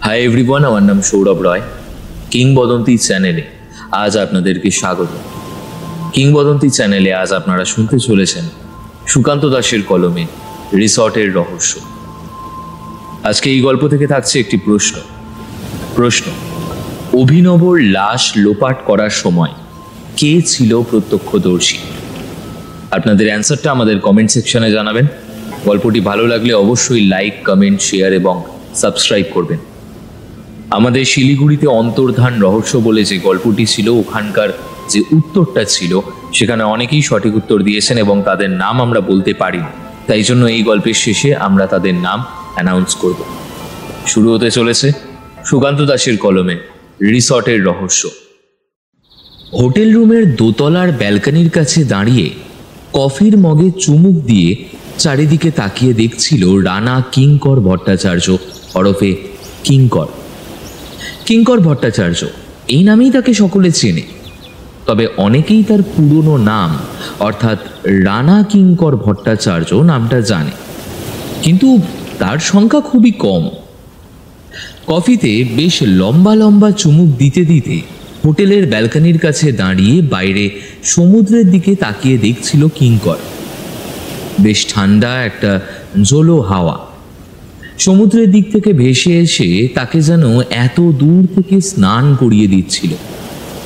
Hi everyone, আমার নাম সৌরভ রয়। কিংবদন্তি চ্যানেলে আজ আপনাদেরকে স্বাগত। কিংবদন্তি চ্যানেলে আজ আপনারা শুনতে চলেছেন সুকান্ত দাসের কলমে রিসর্টের রহস্য। আজকে এই গল্প থেকে থাকছে একটি প্রশ্ন অভিনবর লাশ লোপাট করার সময় কে ছিল প্রত্যক্ষদর্শী? আপনাদের অ্যান্সারটা আমাদের কমেন্ট সেকশনে জানাবেন। গল্পটি ভালো লাগলে অবশ্যই লাইক, কমেন্ট, শেয়ার এবং সাবস্ক্রাইব করবেন। আমাদের শিলিগুড়িতে অন্তর্ধান রহস্য বলে যে গল্পটি ছিল, ওখানকার যে উত্তরটা ছিল সেখানে অনেকেই সঠিক উত্তর দিয়েছেন এবং তাদের নাম আমরা বলতে পারিনি, তাই জন্য এই গল্পের শেষে আমরা তাদের নাম অ্যানাউন্স করব। শুরু হতে চলেছে সুকান্ত দাসের কলমে রিসর্টের রহস্য। হোটেল রুমের দোতলার ব্যালকনির কাছে দাঁড়িয়ে কফির মগে চুমুক দিয়ে চারিদিকে তাকিয়ে দেখছিল রানা কিঙ্কর ভট্টাচার্য ওরফে কিঙ্কর। কিঙ্কর ভট্টাচার্য এই নামেই তাকে সকলে চেনে, তবে অনেকেই তার পুরনো নাম অর্থাৎ রানা কিঙ্কর ভট্টাচার্য নামটা জানে, কিন্তু তার সংখ্যা খুবই কম। কফিতে বেশ লম্বা লম্বা চুমুক দিতে দিতে হোটেলের ব্যালকনির কাছে দাঁড়িয়ে বাইরে সমুদ্রের দিকে তাকিয়ে দেখছিল কিঙ্কর। বেশ ঠান্ডা একটা জলো হাওয়া সমুদ্রের দিক থেকে ভেসে এসে তাকে যেন এত দূর থেকে স্নান করিয়ে দিচ্ছিল।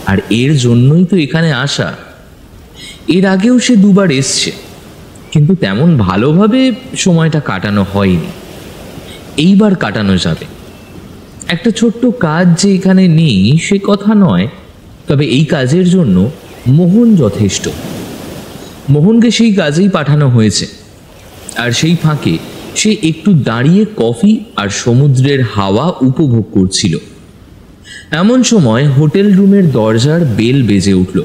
আর এর জন্যই তো এখানে আসা। এর আগেও সে দুবার এসছে, কিন্তু তেমন ভালোভাবে সময়টা কাটানো হয়নি। এইবার কাটানো যাবে। একটা ছোট্ট কাজ যে এখানে নেই সে কথা নয়, তবে এই কাজের জন্য মোহন যথেষ্ট। মোহনকে সেই কাজেই পাঠানো হয়েছে। আর সেই ফাঁকে সে একটু দাঁড়িয়ে কফি আর সমুদ্রের হাওয়া উপভোগ করছিল। এমন সময় হোটেল রুমের দরজার বেল বেজে উঠল।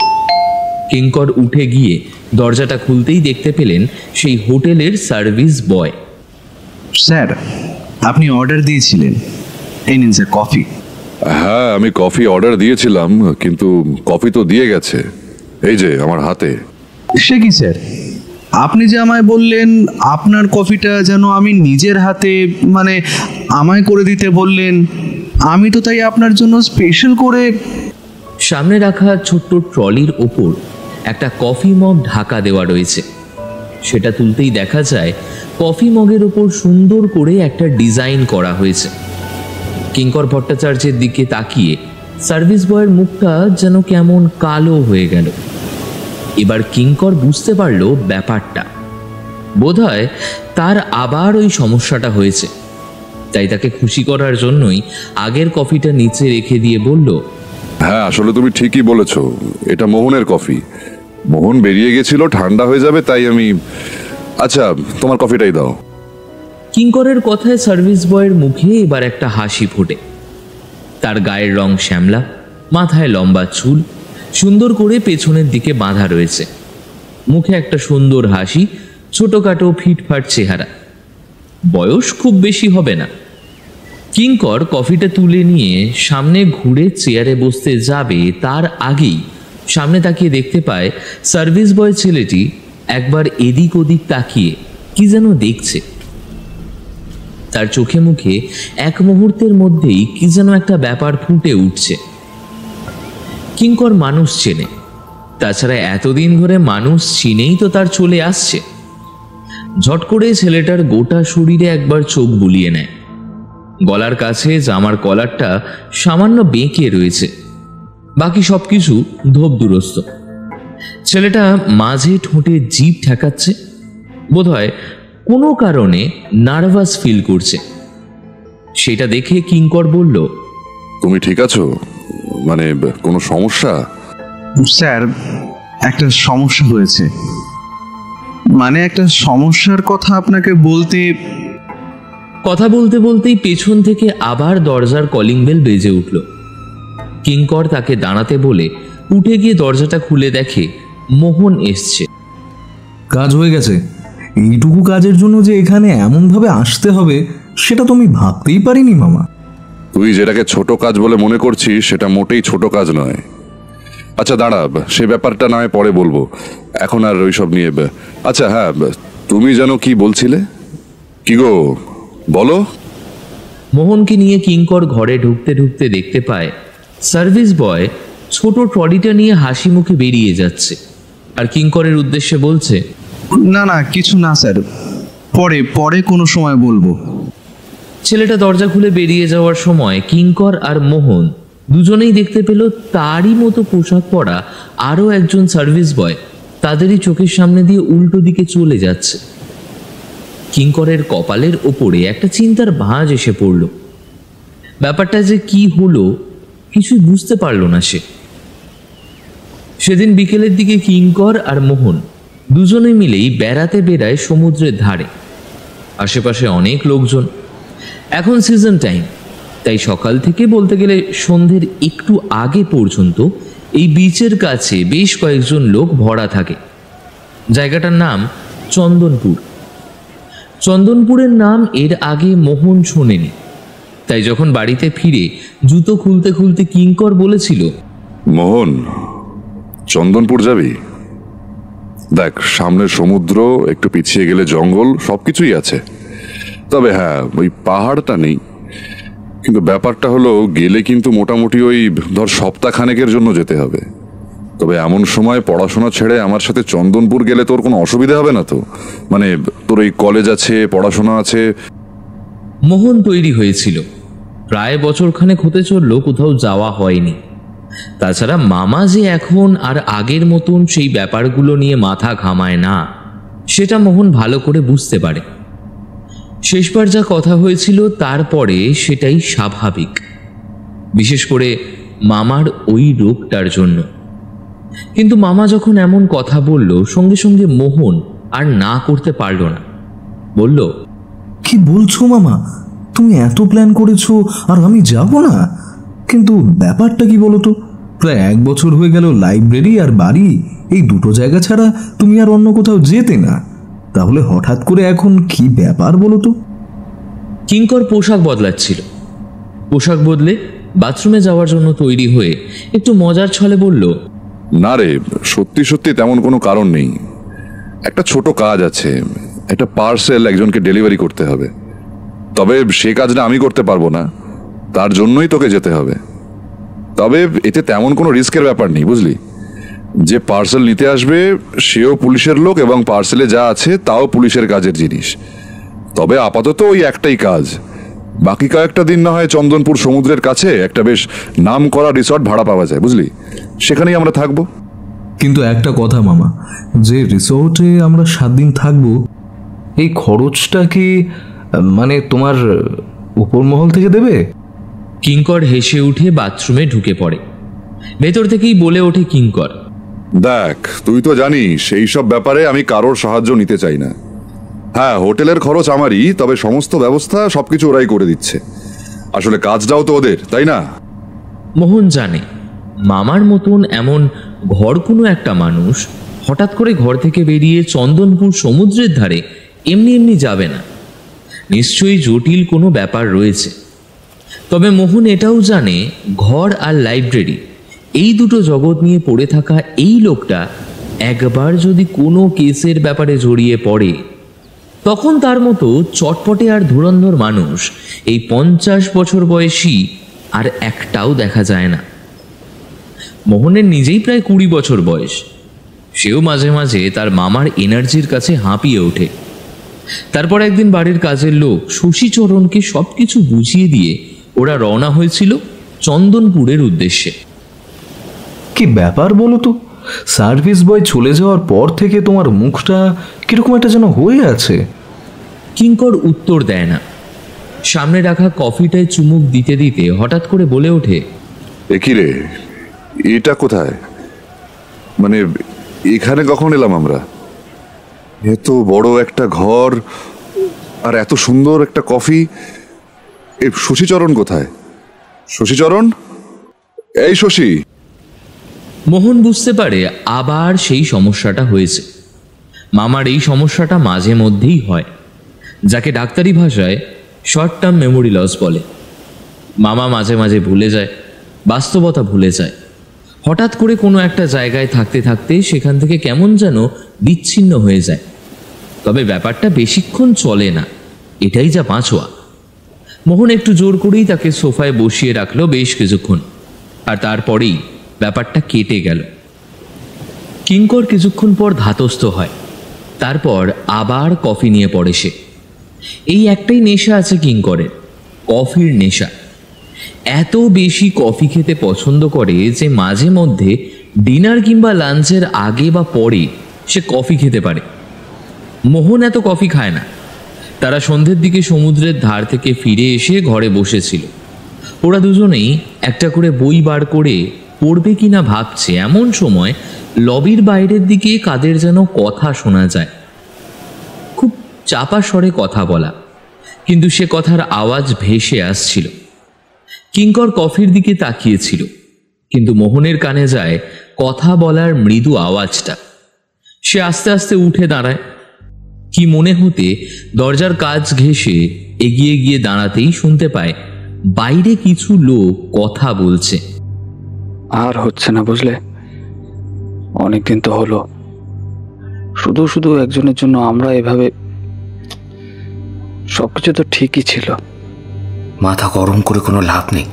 কিঙ্কর উঠে গিয়ে দরজাটা খুলতেই দেখতে পেলেন সেই হোটেলের সার্ভিস বয়। স্যার, আপনি অর্ডার দিয়েছিলেন, এই নিন স্যার কফি। হ্যাঁ, আমি কফি অর্ডার দিয়েছিলাম, কিন্তু কফি তো দিয়ে গেছে, এই যে আমার হাতে। সে কি স্যার, আপনি যে আমায় বললেন আপনার কফিটা যেন আমি নিজের হাতে মানে আমায় করে দিতে বললেন, আমি তো তাই আপনার জন্য স্পেশাল করে। সামনে রাখা ছোট্ট ট্রলির ওপর একটা কফি মগ ঢাকা দেওয়া রয়েছে। সেটা তুলতেই দেখা যায় কফি মগের ওপর সুন্দর করে একটা ডিজাইন করা হয়েছে। কিঙ্কর ভট্টাচার্যের দিকে তাকিয়ে সার্ভিস বয়ের মুখটা যেন কেমন কালো হয়ে গেল। এবার কিঙ্কর বুঝতে পারল ব্যাপারটা। বোধহয় তার আবার ওই সমস্যাটা হয়েছে, তাই তাকে খুশি করার জন্যই আগের কফিটা নিচে রেখে দিয়ে বলল, হ্যাঁ, আসলে তুমি ঠিকই বলেছো, এটা মোহনের কফি। মোহন বেরিয়ে গেছিল, ঠান্ডা হয়ে যাবে তাই আমি। আচ্ছা, তোমার কফিটাই দাও। কিঙ্করের কথায় সার্ভিস বয়ের মুখে এবার একটা হাসি ফোটে। তার গায়ের রং শ্যামলা, মাথায় লম্বা চুল সুন্দর করে পেছনের দিকে বাঁধা রয়েছে, মুখে একটা সুন্দর হাসি, ছোটখাটো ফিটফাট চেহারা। বয়স খুব বেশি হবে না। কিঙ্কর কফিটা তুলে নিয়ে সামনে ঘুরে চেয়ারে বসতে যাবে, তার আগেই সামনে তাকিয়ে দেখতে পায় সার্ভিস বয় ছেলেটি একবার এদিক ওদিক তাকিয়ে কি যেন দেখছে। তার চোখে মুখে এক মুহূর্তের মধ্যেই কি যেন একটা ব্যাপার ফুটে উঠছে। কিঙ্কর মানুষ চেনে, তাছাড়া এতদিন ধরে মানুষ চিনেই তো তার চলে আসছে। ঝট করে ছেলেটার গোটা শরীরে একবার চোখ বুলিয়ে নেয়। গলার কাছে জামার কলারটা সামান্য বেঁকে রয়েছে, বাকি সবকিছু ধোপ দুরস্ত। ছেলেটা মাঝে ঠোঁটে জিভ ঠেকাচ্ছে, বোধহয় কোনো কারণে নার্ভাস ফিল করছে। সেটা দেখে কিঙ্কর বলল, তুমি ঠিক আছো? মানে কোনো সমস্যা? স্যার, একটা সমস্যা হয়েছে, মানে একটা সমস্যার কথা আপনাকে বলতে। কথা বলতে বলতেই পেছন থেকে আবার দরজার কলিং বেল বেজে উঠল। কিঙ্কর তাকে দাঁড়াতে বলে উঠে গিয়ে দরজাটা খুলে দেখে মোহন এসছে। কাজ হয়ে গেছে। এইটুকু কাজের জন্য যে এখানে এমনভাবে আসতে হবে সেটা তো আমি ভাবতেই পারিনি মামা। তুই যেটাকে ছোট কাজ বলে মনে করছিস সেটা মোটেই ছোট কাজ নয়। আচ্ছা দাঁড়া, সে ব্যাপারটা নয় পরে বলবো, এখন আর ওইসব নিয়ে। আচ্ছা হ্যাঁ, তুমি যেন কি বলছিলে? কি গো বলো। মোহনকে নিয়ে কিঙ্কর ঘরে ঢুকতে ঢুকতে দেখতে পায় সার্ভিস বয় ছোট ট্রলিটা নিয়ে হাসি মুখে বেরিয়ে যাচ্ছে, আর কিঙ্করের উদ্দেশ্যে বলছে, না না কিছু না স্যার, পরে পরে কোনো সময় বলবো। ছেলেটা দরজা খুলে বেরিয়ে যাওয়ার সময় কিঙ্কর আর মোহন দুজনেই দেখতে পেল তারই মতো পোশাক পরা আরও একজন সার্ভিস বয় তাদেরই চোখের সামনে দিয়ে উল্টো দিকে চলে যাচ্ছে। কিঙ্করের কপালের ওপরে একটা চিন্তার ভাঁজ এসে পড়ল। ব্যাপারটা যে কি হলো কিছুই বুঝতে পারল না সে। সেদিন বিকেলের দিকে কিঙ্কর আর মোহন দুজনে মিলেই বেড়াতে বেড়ায় সমুদ্রের ধারে। আশেপাশে অনেক লোকজন। এখন সিজন টাইম, তাই সকাল থেকে বলতে গেলে সন্ধ্যের একটু আগে পর্যন্ত এই বিচের কাছে বেশ কয়েকজন লোক ভরা থাকে। জায়গাটার নাম চন্দনপুর। চন্দনপুরের নাম এর আগে মোহন শোনেনি, তাই যখন বাড়িতে ফিরে জুতো খুলতে খুলতে কিঙ্কর বলেছিল, মোহন, চন্দনপুর যাবি? দেখ, সামনে সমুদ্র, একটু পিছিয়ে গেলে জঙ্গল, সবকিছুই আছে। তবে হ্যাঁ, ওই পাহাড়টা নেই। কিন্তু ব্যাপারটা হলো, গেলে কিন্তু মোটামুটি ওই ধর সপ্তাহখানেকের জন্য যেতে হবে। তবে এমন সময় পড়াশোনা ছেড়ে আমার সাথে চন্দনপুর গেলে তোর কোনো অসুবিধা হবে না তো? মানে তোর এই কলেজ আছে, পড়াশোনা আছে। মোহন তৈরি হয়েছিল। প্রায় বছরখানেক হতে চলল কোথাও যাওয়া হয়নি। তাছাড়া মামা যে এখন আর আগের মতন সেই ব্যাপারগুলো নিয়ে মাথা ঘামায় না, সেটা মোহন ভালো করে বুঝতে পারে। শেষবার যা কথা হয়েছিল তারপরে সেটাই স্বাভাবিক, বিশেষ করে মামার ওই রোগটার জন্য। কিন্তু মামা যখন এমন কথা বলল, সঙ্গে সঙ্গে মোহন আর না করতে পারল না। বলল, কি বলছো মামা? তুমি এত প্ল্যান করেছো আর আমি যাব না? কিন্তু ব্যাপারটা কি বলো তো? প্রায় 1 বছর হয়ে গেল লাইব্রেরি আর বাড়ি, এই দুটো জায়গা ছাড়া তুমি আর অন্য কোথাও যেতে না। তাহলে হঠাৎ করে এখন কি ব্যাপার বলো তো? কিঙ্কর পোশাক বদলাচ্ছিল। পোশাক বদলে বাথরুমে যাওয়ার জন্য তৈরি হয়ে একটু মজার ছলে বলল, না রে, সত্যি সত্যি তেমন কোনো কারণ নেই। একটা ছোট কাজ আছে, একটা পার্সেল একজনকে ডেলিভারি করতে হবে। তবে সে কাজটা আমি করতে পারবো না, তার জন্যই তোকে যেতে হবে। তবে এতে তেমন কোনো রিস্কের ব্যাপার নেই, বুঝলি? যে পার্সেল নিতে আসবে সেও পুলিশের লোক এবং পার্সেলে যা আছে তাও পুলিশের কাজের জিনিস। তবে আপাতত ওই একটাই কাজ। বাকি কয়েকটা দিন না হয় চন্দনপুর সমুদ্রের কাছে একটা বেশ নাম করা রিসর্ট ভাড়া পাওয়া যায়, বুঝলি? সেখানেই আমরা থাকবো। কিন্তু একটা কথা মামা, যে রিসোর্টে আমরা 7 দিন থাকবো, এই খরচটা কি মানে তোমার উপর মহল থেকে দেবে? কিঙ্কর হেসে উঠে বাথরুমে ঢুকে পড়ে। ভেতর থেকেই বলে ওঠে কিঙ্কর, দেখ, তুই তো জানিস এই সব ব্যাপারে আমি কারোর সাহায্য নিতে চাই না। হ্যাঁ, হোটেলের খরচ আমারই, তবে সমস্ত ব্যবস্থা সবকিছু ওরাই করে দিচ্ছে। আসলে কাজটাও তো ওদের, তাই না? মোহন জানে মামার মতন এমন ঘর কোনো একটা মানুষ হঠাৎ করে ঘর থেকে বেরিয়ে চন্দনপুর সমুদ্রের ধারে এমনি এমনি যাবে না। নিশ্চয়ই জটিল কোনো ব্যাপার রয়েছে। তবে মোহন এটাও জানে, ঘর আর লাইব্রেরি এই দুটো জগৎ নিয়ে পড়ে থাকা এই লোকটা একবার যদি কোনো কেসের ব্যাপারে জড়িয়ে পড়ে, তখন তার মতো চটপটে আর ধুরন্ধর মানুষ এই 50 বছর বয়সী আর একটাও দেখা যায় না। মোহনের নিজেই প্রায় 20 বছর বয়স। সেও মাঝে মাঝে তার মামার এনার্জির কাছে হাঁপিয়ে ওঠে। তারপর একদিন বাড়ির কাজের লোক শশীচরণকে সবকিছু বুঝিয়ে দিয়ে ওরা রওনা হয়েছিল চন্দনপুরের উদ্দেশ্যে। কি ব্যাপার বলো তো? সার্ভিস বয় চলে যাওয়ার পর থেকে তোমার মুখটা কিরকম একটা যেন হয়ে আছে। কিঙ্কর উত্তর দেয় না। সামনে রাখা কফিটায় চুমুক দিতে দিতে হঠাৎ করে বলে ওঠে, একি রে, এটা কোথায়? মানে এখানে কখন এলাম আমরা? এত বড় একটা ঘর আর এত সুন্দর একটা কফি। এই শশীচরণ কোথায়? শশীচরণ, এই শশী। মোহন বুঝতে পারে আবার সেই সমস্যাটা হয়েছে। মামার এই সমস্যাটা মাঝে মধ্যেই হয়, যাকে ডাক্তারি ভাষায় শর্ট টার্ম মেমোরি লস বলে। মামা মাঝে মাঝে ভুলে যায়, বাস্তবতা ভুলে যায়। হঠাৎ করে কোনো একটা জায়গায় থাকতে থাকতে সেখান থেকে কেমন যেন বিচ্ছিন্ন হয়ে যায়। তবে ব্যাপারটা বেশিক্ষণ চলে না, এটাই যা পাঁচোয়া। মোহন একটু জোর করেই তাকে সোফায় বসিয়ে রাখলো বেশ কিছুক্ষণ, আর তারপরেই ব্যাপারটা কেটে গেল। কিঙ্কর কিছুক্ষণ পর ধাতস্থ হয়, তারপর আবার কফি নিয়ে পড়ে সে। এই একটাই নেশা আছে কিঙ্করের, কফির নেশা। এত বেশি কফি খেতে পছন্দ করে যে মাঝে মধ্যে ডিনার কিংবা লাঞ্চের আগে বা পরে সে কফি খেতে পারে। মোহন এত কফি খায় না। তারা সন্ধ্যের দিকে সমুদ্রের ধার থেকে ফিরে এসে ঘরে বসেছিল। ওরা দুজনেই একটা করে বই বার করে পড়বে কিনা ভাবছে, এমন সময় লবির বাইরের দিকে কাদের যেন কথা শোনা যায়। খুব চাপা স্বরে কথা বলা, কিন্তু সে কথার আওয়াজ ভেসে আসছিল। কিঙ্কর কফির দিকে তাকিয়েছিল, কিন্তু মোহনের কানে যায় কথা বলার মৃদু আওয়াজটা। সে আস্তে আস্তে উঠে দাঁড়ায়। কি মনে হতে দরজার কাজ ঘেঁষে এগিয়ে গিয়ে দাঁড়াতেই শুনতে পায় বাইরে কিছু লোক কথা বলছে। আর হচ্ছে না বুঝলে, অনেকদিন তো হলো। শুধু শুধু একজনের জন্য আমরা এভাবে, সবকিছু তো ঠিকই ছিল। মাথা গরম করে কোনো লাভ নেই,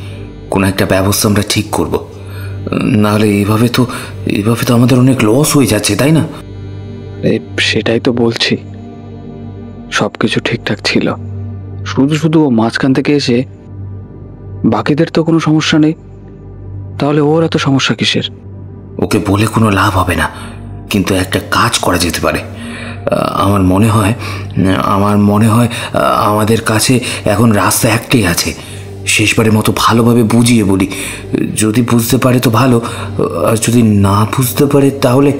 কোনো একটা ব্যবস্থা আমরা ঠিক করব, নাহলে এইভাবে তো আমাদের অনেক লস হয়ে যাচ্ছে, তাই না? সেটাই তো বলছি, সবকিছু ঠিকঠাক ছিল, শুধু শুধু ও মাঝখান থেকে এসে, বাকিদের তো কোনো সমস্যা নেই, তাহলে ওর এত সমস্যা কিসের? ওকে বলে কোনো লাভ হবে না, কিন্তু একটা কাজ করা যেতে পারে। আমার মনে হয় আমাদের কাছে এখন রাস্তা একটাই আছে। শেষবারের মতো ভালোভাবে বুঝিয়ে বলি, যদি বুঝতে পারে তো ভালো, আর যদি না বুঝতে পারে তাহলে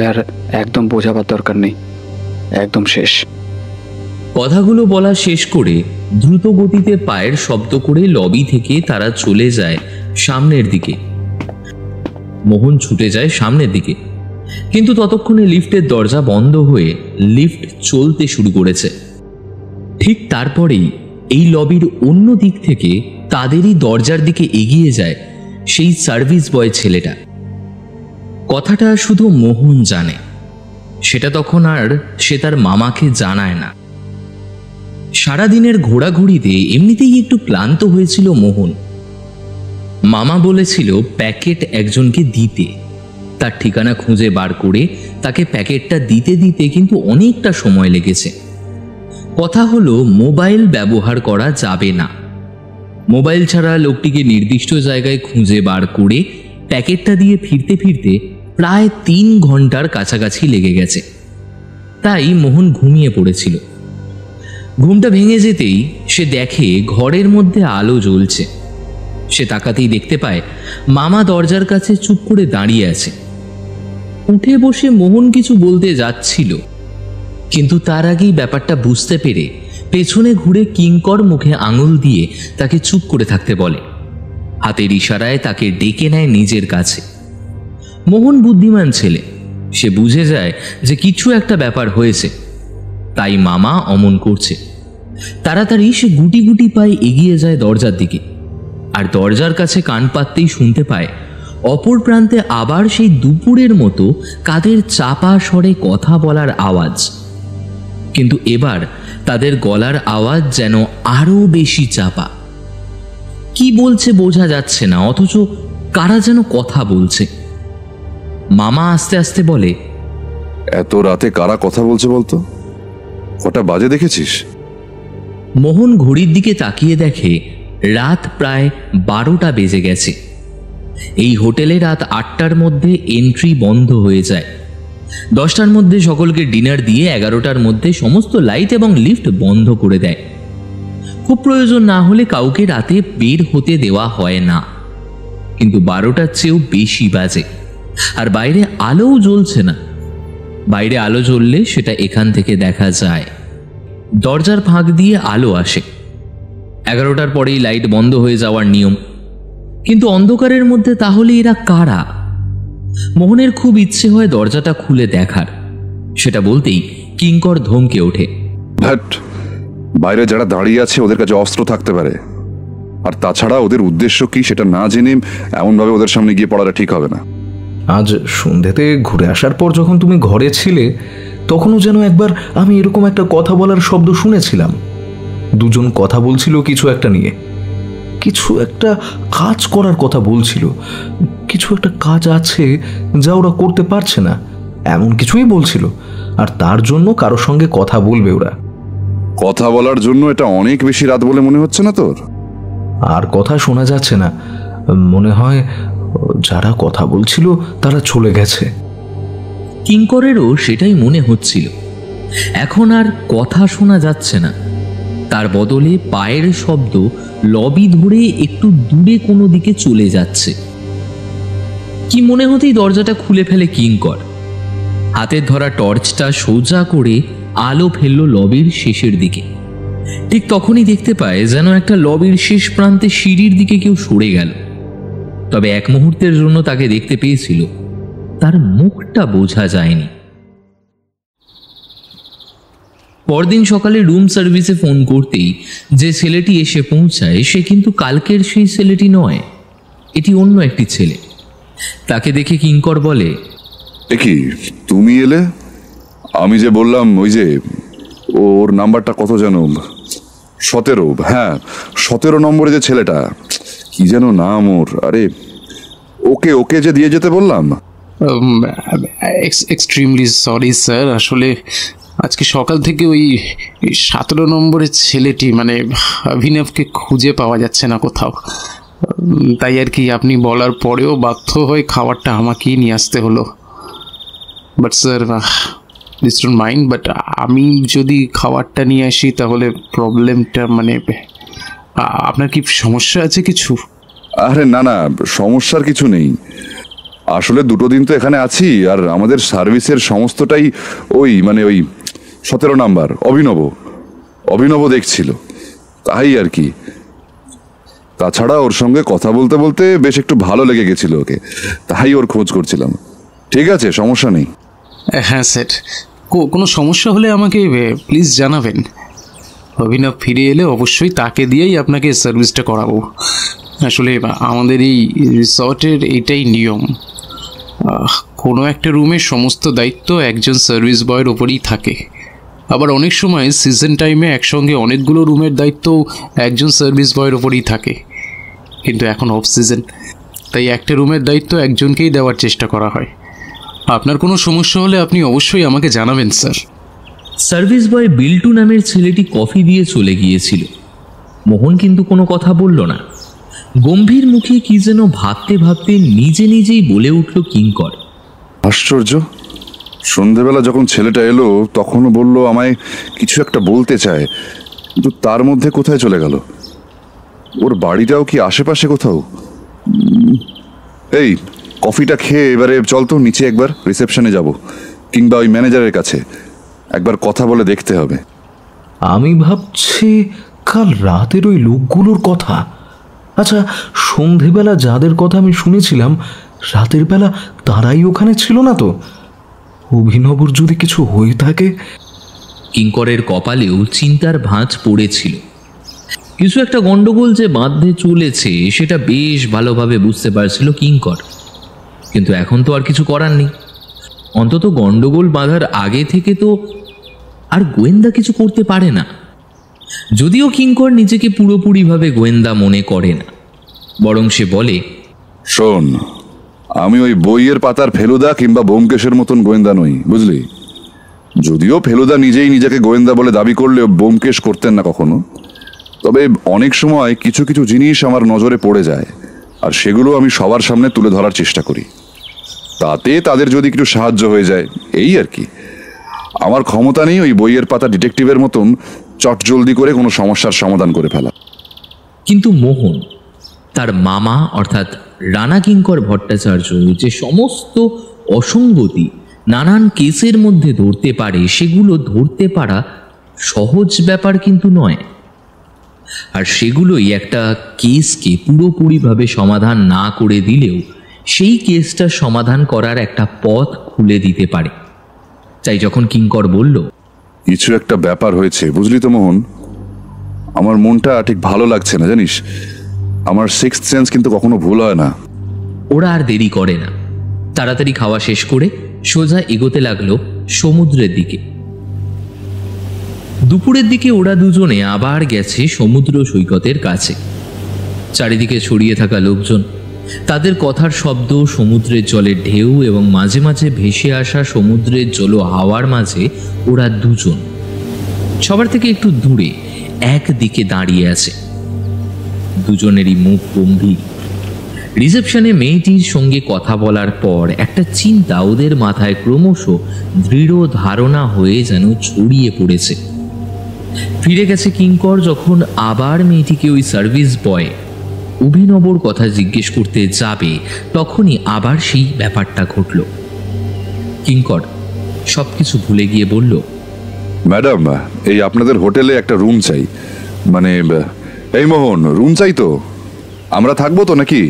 আর একদম বোঝাবার দরকার নেই, একদম শেষ। কথাগুলো বলা শেষ করে দ্রুত গতিতে পায়ের শব্দ করে লবি থেকে তারা চলে যায় সামনের দিকে। মোহন ছুটে যায় সামনের দিকে, কিন্তু ততক্ষণে লিফটের দরজা বন্ধ হয়ে লিফট চলতে শুরু করেছে। ঠিক তারপরেই এই লবির অন্য দিক থেকে তাদেরই দরজার দিকে এগিয়ে যায় সেই সার্ভিস বয় ছেলেটা। কথাটা শুধু মোহন জানে, সেটা তখন আর সে তার মামাকে জানায় না। সারাদিনের ঘোরাঘুরিতে এমনিতেই একটু ক্লান্ত হয়েছিল মোহন। মামা বলেছিল প্যাকেট একজনকে দিতে, তার ঠিকানা খুঁজে বার করে তাকে প্যাকেটটা দিতে দিতে কিন্তু অনেকটা সময় লেগেছে। কথা হলো মোবাইল ব্যবহার করা যাবে না। মোবাইল ছাড়া লোকটিকে নির্দিষ্ট জায়গায় খুঁজে বার করে প্যাকেটটা দিয়ে ফিরতে ফিরতে প্রায় 3 ঘন্টার কাছাকাছি লেগে গেছে। তাই মোহন ঘুমিয়ে পড়েছিল। ঘুমটা ভেঙে যেতেই সে দেখে ঘরের মধ্যে আলো জ্বলছে। সে তাকাতেই দেখতে পায় মামা দরজার কাছে চুপ করে দাঁড়িয়ে আছে। উঠে বসে মোহন কিছু বলতে যাচ্ছিল, কিন্তু তার আগেই ব্যাপারটা বুঝতে পেরে পেছনে ঘুরে কিঙ্কর মুখে আঙুল দিয়ে তাকে চুপ করে থাকতে বলে। হাতের ইশারায় তাকে ডেকে নেয় নিজের কাছে। মোহন বুদ্ধিমান ছেলে, সে বুঝে যায় যে কিছু একটা ব্যাপার হয়েছে, তাই মামা অমন করছে। তাড়াতাড়ি সে গুটি গুটি পায়ে এগিয়ে যায় দরজার দিকে, আর দরজার কাছে কান পাততেই শুনতে পায় অপর প্রান্তে আবার সেই দুপুরের মতো কাদের চাপা স্বরে কথা বলার আওয়াজ। কিন্তু এবার তাদের গলার আওয়াজ যেন আরো বেশি চাপা। কি বলছে বোঝা যাচ্ছে না, অথচ কারা যেন কথা বলছে। মামা আস্তে আস্তে বলে, এত রাতে কারা কথা বলছে বলতো? কটা বাজে দেখেছিস? মোহন ঘড়ির দিকে তাকিয়ে দেখে রাত প্রায় 12টা বেজে গেছে। এই হোটেলে রাত 8টার মধ্যে এন্ট্রি বন্ধ হয়ে যায়। 10টার মধ্যে সকলকে ডিনার দিয়ে 11টার মধ্যে সমস্ত লাইট এবং লিফট বন্ধ করে দেয়। খুব প্রয়োজন না হলে কাউকে রাতে বের হতে দেওয়া হয় না। কিন্তু 12টার চেয়েও বেশি বাজে, আর বাইরে আলোও জ্বলছে না। বাইরে আলো জ্বললে সেটা এখান থেকে দেখা যায়। দরজার ফাঁক দিয়ে আলো আসে। 11টার পরেই লাইট বন্ধ হয়ে যাওয়ার নিয়ম। কিন্তু অন্ধকারের মধ্যে তাহলে এরা কারা? মোহনের খুব ইচ্ছে হয় দরজাটা খুলে দেখার। সেটা বলতেই কিঙ্কর ধমকে ওঠে, হ্যাট, বাইরে যারা দাঁড়িয়ে আছে ওদের কাছে অস্ত্র থাকতে পারে, আর তাছাড়া ওদের উদ্দেশ্য কি সেটা না জেনে এমনভাবে ওদের সামনে গিয়ে পড়াটা ঠিক হবে না। আজ সন্ধ্যেতে ঘুরে আসার পর যখন তুমি ঘরে ছিলে, তখনও যেন একবার আমি এরকম একটা কথা বলার শব্দ শুনেছিলাম। দুজন কথা বলছিল কিছু একটা নিয়ে, কিছু একটা কাজ করার কথা বলছিল। কিছু একটা কাজ আছে যা ওরা করতে পারছে না, এমন কিছুই বলছিল। আর তার জন্য কারোর সঙ্গে কথা বলবে ওরা। কথা বলার জন্য এটা অনেক বেশি রাত বলে মনে হচ্ছে না তোর? আর কথা শোনা যাচ্ছে না, মনে হয় যারা কথা বলছিল তারা চলে গেছে। কিঙ্করেরও সেটাই মনে হচ্ছিল। এখন আর কথা শোনা যাচ্ছে না, তার বদলে পায়ের শব্দ লবি ধরে একটু দূরে কোনো দিকে চলে যাচ্ছে। কি মনে হতেই দরজাটা খুলে ফেলে কিঙ্কর। হাতের ধরা টর্চটা সোজা করে আলো ফেলল লবির শেষের দিকে। ঠিক তখনই দেখতে পায় যেন একটা লবির শেষ প্রান্তে সিঁড়ির দিকে কেউ সরে গেল। তবে এক মুহূর্তের জন্য তাকে দেখতে পেয়েছিল, তার মুখটা বোঝা যায়নি। পরদিন সকালে রুম সার্ভিসে ফোন করতেই যে ছেলেটি এসে পৌঁছায় সে কিন্তু কালকের সেই ছেলেটি নয়, এটি অন্য একটি ছেলে। তাকে দেখে কিঙ্কর বলে, এ কি তুমি এলে? আমি যে বললাম ওই যে ওর নাম্বারটা কত যেন 17, হ্যাঁ 17 নম্বরে যে ছেলেটা, কি যেন নাম ওর, আরে ওকে ওকে যে দিয়ে যেতে বললাম। এক্সট্রিমলি সরি স্যার, আসলে আজকে সকাল থেকে ওই 17 নম্বরের ছেলেটি মানে অভিনবকে খুঁজে পাওয়া যাচ্ছে না কোথাও। তাই আর কি আপনি বলার পরেও বাধ্য হয়ে খাবারটা আমাকেই নিয়ে আসতে হলো। But sir please don't mind, but আমি যদি খাবারটা নিয়ে আসি তাহলে প্রবলেমটা মানে আপনার কি সমস্যা আছে কিছু? আরে না না, সমস্যার কিছু নেই। আসলে 2 দিন তো এখানে আছি, আর আমাদের সার্ভিসের সমস্তটাই ওই 17 নাম্বার অভিনব দেখছিল, তাই আর কি। তাছাড়া ওর সঙ্গে কথা বলতে বলতে বেশ একটু ভালো লেগে গেছিল ওকে, তাই ওর খোঁজ করছিলাম। ঠিক আছে, সমস্যা নেই। হ্যাঁ স্যার, কোনো সমস্যা হলে আমাকে প্লিজ জানাবেন। অভিনব ফিরে এলে অবশ্যই তাকে দিয়েই আপনাকে সার্ভিসটা করাবো। আসলে আমাদের এই রিসর্টের এইটাই নিয়ম, কোনো একটা রুমের সমস্ত দায়িত্ব একজন সার্ভিস বয়ের ওপরেই থাকে। আবার অনেক সময় সিজন টাইমে একসঙ্গে অনেকগুলো রুমের দায়িত্ব একজন সার্ভিস বয়ের ওপরেই থাকে, কিন্তু এখন অফ সিজন, তাই একটা রুমের দায়িত্ব একজনকেই দেওয়ার চেষ্টা করা হয়। আপনার কোনো সমস্যা হলে আপনি অবশ্যই আমাকে জানাবেন স্যার। সার্ভিস বয় বিল্টু নামের ছেলেটি কফি দিয়ে চলে গিয়েছিল। মোহন কিন্তু কোনো কথা বলল না। গম্ভীর মুখে কি যেন ভাবতে ভাবতে নিজে নিজেই বলে উঠল কিঙ্কর, আশ্চর্য, সন্ধেবেলা যখন ছেলেটা এলো তখনও বলল আমায় কিছু একটা বলতে চায়, কিন্তু তার মধ্যে কোথায় চলে গেল? ওর বাড়িটাও কি আশেপাশে কোথাও? এই কফিটা খেয়ে এবারে চল তো নিচে একবার রিসেপশনে যাব, কিংবা ওই ম্যানেজারের কাছে একবার কথা বলে দেখতে হবে। আমি ভাবছি কাল রাতের ওই লোকগুলোর কথা। আচ্ছা, সন্ধেবেলা যাদের কথা আমি শুনেছিলাম রাতের বেলা তারাই ওখানে ছিল না তো? অভিনবর যদি কিছু হয়ে থাকে। কিঙ্করের কপালেও চিন্তার ভাঁজ পড়েছিল। কিছু একটা গন্ডগোল যে বাঁধে চলেছে সেটা বেশ ভালোভাবে বুঝতে পারছিল কিঙ্কর, কিন্তু এখন তো আর কিছু করার নেই। অন্তত গন্ডগোল বাঁধার আগে থেকে তো আর গোয়েন্দা কিছু করতে পারে না। যদিও কিঙ্কর নিজেকে পুরোপুরিভাবে গোয়েন্দা মনে করে না, বরং সে বলে, শোন, আমি ওই বইয়ের পাতার ফেলুদা কিংবা ব্যোমকেশের মতন গোয়েন্দা নই, বুঝলি? যদিও ফেলুদা নিজেই নিজেকে গোয়েন্দা বলে দাবি করলেও ব্যোমকেশ করতেন না কখনো। তবে অনেক সময় কিছু কিছু জিনিস আমার নজরে পড়ে যায়, আর সেগুলো আমি সবার সামনে তুলে ধরার চেষ্টা করি, তাতে তাদের যদি একটু সাহায্য হয়ে যায়, এই আর কি। আমার ক্ষমতা নেই ওই বইয়ের পাতা ডিটেকটিভের মতন চটজলদি করে কোনো সমস্যার সমাধান করে ফেলা। কিন্তু মোহন, তার মামা অর্থাৎ রানা কিঙ্কর ভট্টাচার্য যে সমস্ত অসঙ্গতি নানান কেসের মধ্যে ধরতে পারে, সেগুলো ধরতে পারা সহজ ব্যাপার কিন্তু নয়। আর সেগুলোই একটা কেসকে পুরোপুরিভাবে সমাধান না করে দিলেও সেই কেসটা সমাধান করার একটা পথ খুলে দিতে পারে। তাই যখন কিঙ্কর বলল, কিছু একটা ব্যাপার হয়েছে, বুঝলি তো মোহন, আমার মনটা ঠিক ভালো লাগছে না, জানিস? আমার সিক্সথ সেন্স কিন্তু কখনো ভুল হয় না। ওরা আর দেরি করে না, তাড়াতাড়ি খাওয়া শেষ করে সোজা এগোতে লাগলো সমুদ্রের দিকে। দুপুরের দিকে ওরা দুজনে আবার গেছে সমুদ্র সৈকতের কাছে। চারিদিকে ছড়িয়ে থাকা লোকজন, তাদের কথার শব্দ, সমুদ্রের জলের ঢেউ এবং মাঝে মাঝে ভেসে আসা সমুদ্রের জল হাওয়ার মাঝে ওরা দুজন সবার থেকে একটু দূরে একদিকে দাঁড়িয়ে আছে। দুজনেরই মুখ গম্ভীর। রিসেপশনে মেয়েটির সঙ্গে কথা বলার পর একটা চিন্তা ওদের মাথায় ক্রমশ দৃঢ় ধারণা হয়ে যেন ছড়িয়ে পড়েছে। ফিরে গেছে কিঙ্কর যখন আবার মেয়েটিকে ওই সার্ভিস বয় অভিনবর কথা জিজ্ঞেস করতে যাবে, তখনই আবার সেই ব্যাপারটা ঘটল। কিঙ্কর সবকিছু ভুলে গিয়ে বলল, ম্যাডাম, এই আপনাদের হোটেলে একটা রুম চাই। মানে এই মোহন, রুম চাই তো, আমরা থাকবো তো নাকি?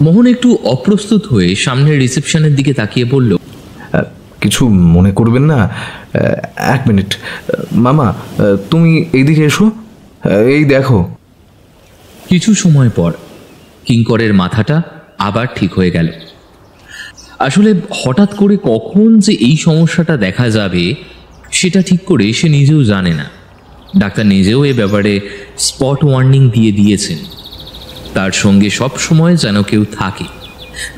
মোহন একটু অপ্রস্তুত হয়ে সামনের রিসেপশনের দিকে তাকিয়ে বলল, কিছু মনে করবেন না, এক মিনিট। মামা, তুমি এইদিকে এসো, এই দেখো। কিছু সময় পর কিঙ্করের মাথাটা আবার ঠিক হয়ে গেল। আসলে হঠাৎ করে কখন যে এই সমস্যাটা দেখা যাবে সেটা ঠিক করে সে নিজেও জানে না। ডাক্তার নিজেও এ ব্যাপারে স্পট ওয়ার্নিং দিয়ে দিয়েছেন। তার সঙ্গে সব সময় যেন কেউ থাকে,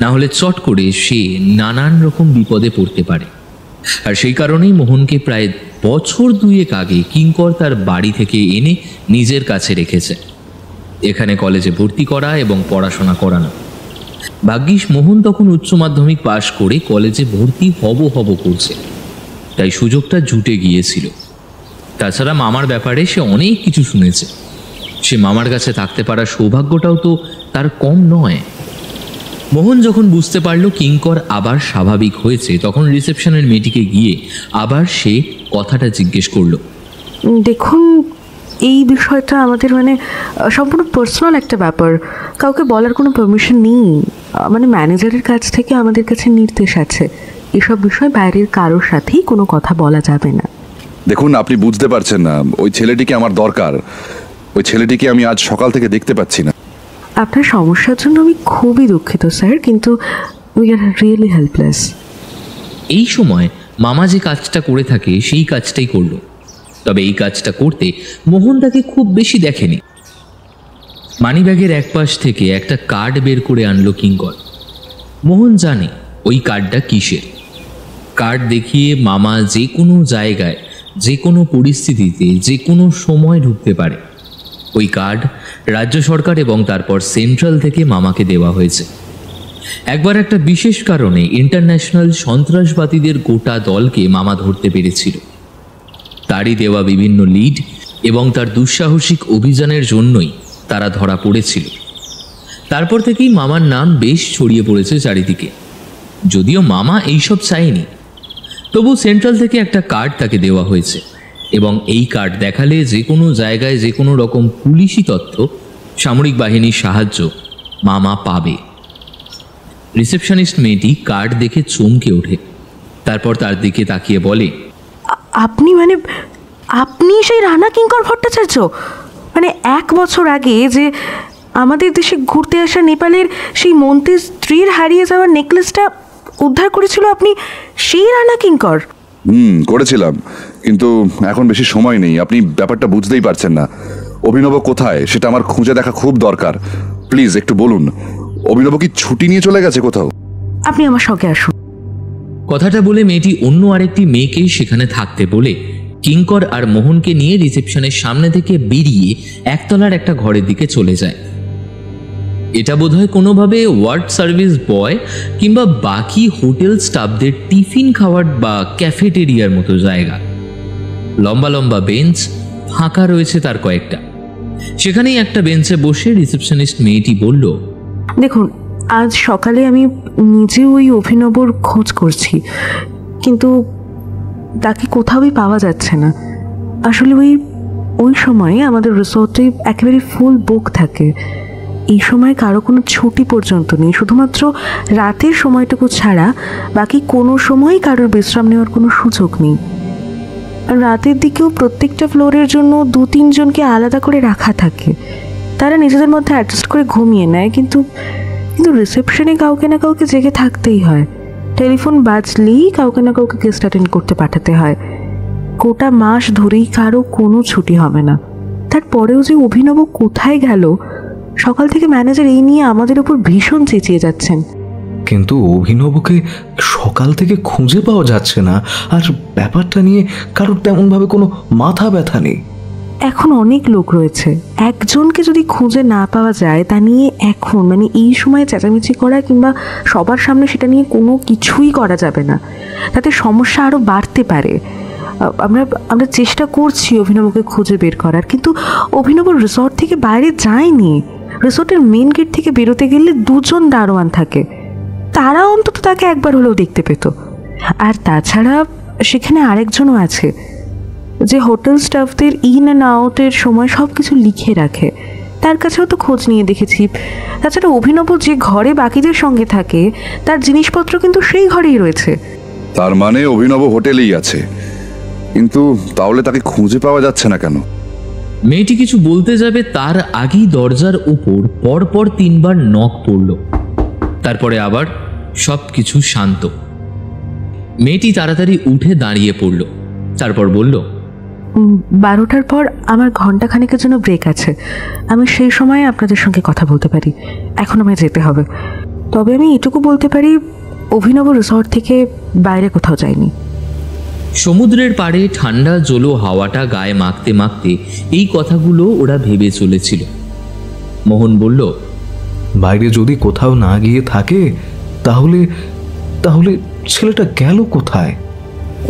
না হলে চট করে সে নানান রকম বিপদে পড়তে পারে। আর সেই কারণেই মোহনকে প্রায় বছর 2 আগে কিঙ্কর তার বাড়ি থেকে এনে নিজের কাছে রেখেছে, এখানে কলেজে ভর্তি করা এবং পড়াশোনা করানো। ভাগ্যিস মোহন তখন উচ্চ মাধ্যমিক পাশ করে কলেজে ভর্তি হব করছে, তাই সুযোগটা জুটে গিয়েছিল। তাছাড়া মামার ব্যাপারে সে অনেক কিছু শুনেছে। সে মামার কাছে থাকতে পারার সৌভাগ্যটাও তো তার কম নয়। মোহন যখন বুঝতে পারল কিঙ্কর আবার স্বাভাবিক হয়েছে, তখন রিসেপশনের মেয়েটিকে গিয়ে আবার সে কথাটা জিজ্ঞেস করলো। দেখুন, এই বিষয়টা আমাদের সম্পূর্ণ পার্সোনাল একটা ব্যাপার, কাউকে বলার কোনো পারমিশন নেই। ম্যানেজারের কাছ থেকে আমাদের কাছে নির্দেশ আছে, এসব বিষয় বাইরের কারোর সাথেই কোনো কথা বলা যাবে না। দেখুন, আপনি বুঝতে পারছেন না, ওই ছেলেটিকে আমার দরকার। ওই ছেলেটিকে আমি আজ সকাল থেকে দেখতে পাচ্ছি না। আপনার সমস্যার জন্য আমি খুবই দুঃখিত স্যার, কিন্তু উই আর রিয়েলি হেল্পলেস। এই সময় মামা যে কাজটা করে থাকে সেই কাজটাই করলো। তবে এই কাজটা করতে মোহন তাকে খুব বেশি দেখেনি। মানিব্যাগের এক পাশ থেকে একটা কার্ড বের করে আনলো কিঙ্কর। মোহন জানে ওই কার্ডটা কিসের। কার্ড দেখিয়ে মামা যে কোনো জায়গায়, যে কোনো পরিস্থিতিতে, যে কোনো সময় ঢুকতে পারে। ওই কার্ড রাজ্য সরকার এবং তারপর সেন্ট্রাল থেকে মামাকে দেওয়া হয়েছে। একবার একটা বিশেষ কারণে ইন্টারন্যাশনাল সন্ত্রাসবাদীদের গোটা দলকে মামা ধরতে পেরেছিল। তারই দেওয়া বিভিন্ন লিড এবং তার দুঃসাহসিক অভিযানের জন্যই তারা ধরা পড়েছিল। তারপর থেকেই মামার নাম বেশ ছড়িয়ে পড়েছে চারিদিকে। যদিও মামা এইসব চায়নি, তবু সেন্ট্রাল থেকে একটা কার্ড তাকে দেওয়া হয়েছে এবং এই কার্ড দেখালে যে কোনো জায়গায় যে কোনো রকম পুলিশি তথ্য, সামরিক বাহিনীর সাহায্য মামা পাবে। রিসেপশনিস্ট মেয়েটি কার্ড দেখে চমকে ওঠে। তারপর তার দিকে তাকিয়ে বলে, আপনি সেই রানা কিঙ্কর ভট্টাচার্য? 1 বছর আগে যে আমাদের দেশে ঘুরতে আসা নেপালের সেই মন্ত্রীর স্ত্রীর হারিয়ে যাওয়ার নেকলেসটা উদ্ধার করেছিল, আপনি সেই রানা কিঙ্কর? করেছিলাম, কিন্তু এখন বেশি সময় নেই। আপনি ব্যাপারটা বুঝতেই পারছেন না। অভিনব কোথায় সেটা আমার খুঁজে দেখা খুব দরকার। প্লিজ একটু বলুন, অভিনব কি ছুটি নিয়ে চলে গেছে কোথাও? আপনি আমার সঙ্গে আসুন। কথাটা বলে মেয়েটি অন্য আরেকটি মেয়েকে সেখানে থাকতে বলে কিঙ্কর আর মোহনকে নিয়ে রিসেপশনের সামনে থেকে বেরিয়ে একতলার একটা ঘরের দিকে চলে যায়। এটা বোধহয় কোনোভাবে ওয়ার্ড সার্ভিস বয় কিংবা বাকি হোটেল স্টাফদের টিফিন খাওয়ার বা ক্যাফেটেরিয়ার মতো জায়গা। লম্বা লম্বা বেঞ্চ ফাঁকা রয়েছে তার কয়েকটা। সেখানেই একটা বেঞ্চে বসে রিসেপশনিস্ট মেয়েটি বলল, দেখুন, আজ সকালে আমি নিজেও ওই অভিনবর খোঁজ করছি, কিন্তু তাকে কোথাওই পাওয়া যাচ্ছে না। আসলে ওই সময়ে আমাদের রিসোর্টে একেবারে ফুল বুক থাকে। এই সময় কারো কোনো ছুটি পর্যন্ত নেই, শুধুমাত্র রাতের সময়টুকু ছাড়া বাকি কোনো সময়ই কারোর বিশ্রাম নেওয়ার কোনো সুযোগ নেই। আর রাতের দিকেও প্রত্যেকটা ফ্লোরের জন্য 2-3 জনকে আলাদা করে রাখা থাকে। তারা নিজেদের মধ্যে অ্যাডজাস্ট করে ঘুমিয়ে নেয়, কিন্তু রিসেপশনে কাউকে না কাউকে জেগে থাকতেই হয়। টেলিফোন বাজলেই কাউকে না কাউকে গেস্ট অ্যাটেন্ড করতে পাঠাতে হয়। গোটা মাস ধরেই কারো কোনো ছুটি হবে না। তারপরেও যে অভিনব কোথায় গেল, সকাল থেকে ম্যানেজার এই নিয়ে আমাদের উপর ভীষণ চেঁচিয়ে যাচ্ছেন। কিন্তু অভিনবকে সকাল থেকে খুঁজে পাওয়া যাচ্ছে না, আর ব্যাপারটা নিয়ে কারোর তেমনভাবে কোনো মাথা ব্যথা নেই। এখন অনেক লোক রয়েছে, একজনকে যদি খুঁজে না পাওয়া যায় তা নিয়ে এখন মানে এই সময় চেঁচামেচি করা কিংবা সবার সামনে সেটা নিয়ে কোনো কিছুই করা যাবে না, তাতে সমস্যা আরও বাড়তে পারে। আমরা চেষ্টা করছি অভিনবকে খুঁজে বের করার, কিন্তু অভিনব রিসর্ট থেকে বাইরে যায়নি। রিসর্টের মেন গেট থেকে বেরোতে গেলে দুজন দারোয়ান থাকে, তারা অন্তত তাকে একবার হলেও দেখতে পেত। আর তাছাড়া সেখানে আরেকজনও আছে যে হোটেল স্টাফদের ইন অ্যান্ড আউটের সময় সব কিছু লিখে রাখে, তার কাছেও তো খোঁজ নিয়ে দেখেছি। তাছাড়া অভিনব যে ঘরে বাকিদের সঙ্গে থাকে তার জিনিসপত্র কিন্তু সেই ঘরেই রয়েছে। তার মানে অভিনব হোটেলেই আছে, কিন্তু তাহলে তাকে খুঁজে পাওয়া যাচ্ছে না কেন? মেয়েটি কিছু বলতে যাবে তার আগেই দরজার উপর পরপর 3 বার নক পড়ল। তারপরে আবার সবকিছু শান্ত। মেয়েটি তাড়াতাড়ি উঠে দাঁড়িয়ে পড়ল, তারপর বলল, 12টার পর আমার ঘন্টাখানেকের জন্য ব্রেক আছে, আমি সেই সময়ে আপনাদের সঙ্গে কথা বলতে পারি। এখন আমায় যেতে হবে। তবে আমি এটুকু বলতে পারি, অভিনব রিসর্ট থেকে বাইরে কোথাও যায়নি। সমুদ্রের পাড়ে ঠান্ডা জলো হাওয়াটা গায়ে মাখতে মাখতে এই কথাগুলো ওরা ভেবে চলেছিল। মোহন বলল, বাইরে যদি কোথাও না গিয়ে থাকে তাহলে তাহলে ছেলেটা গেল কোথায়?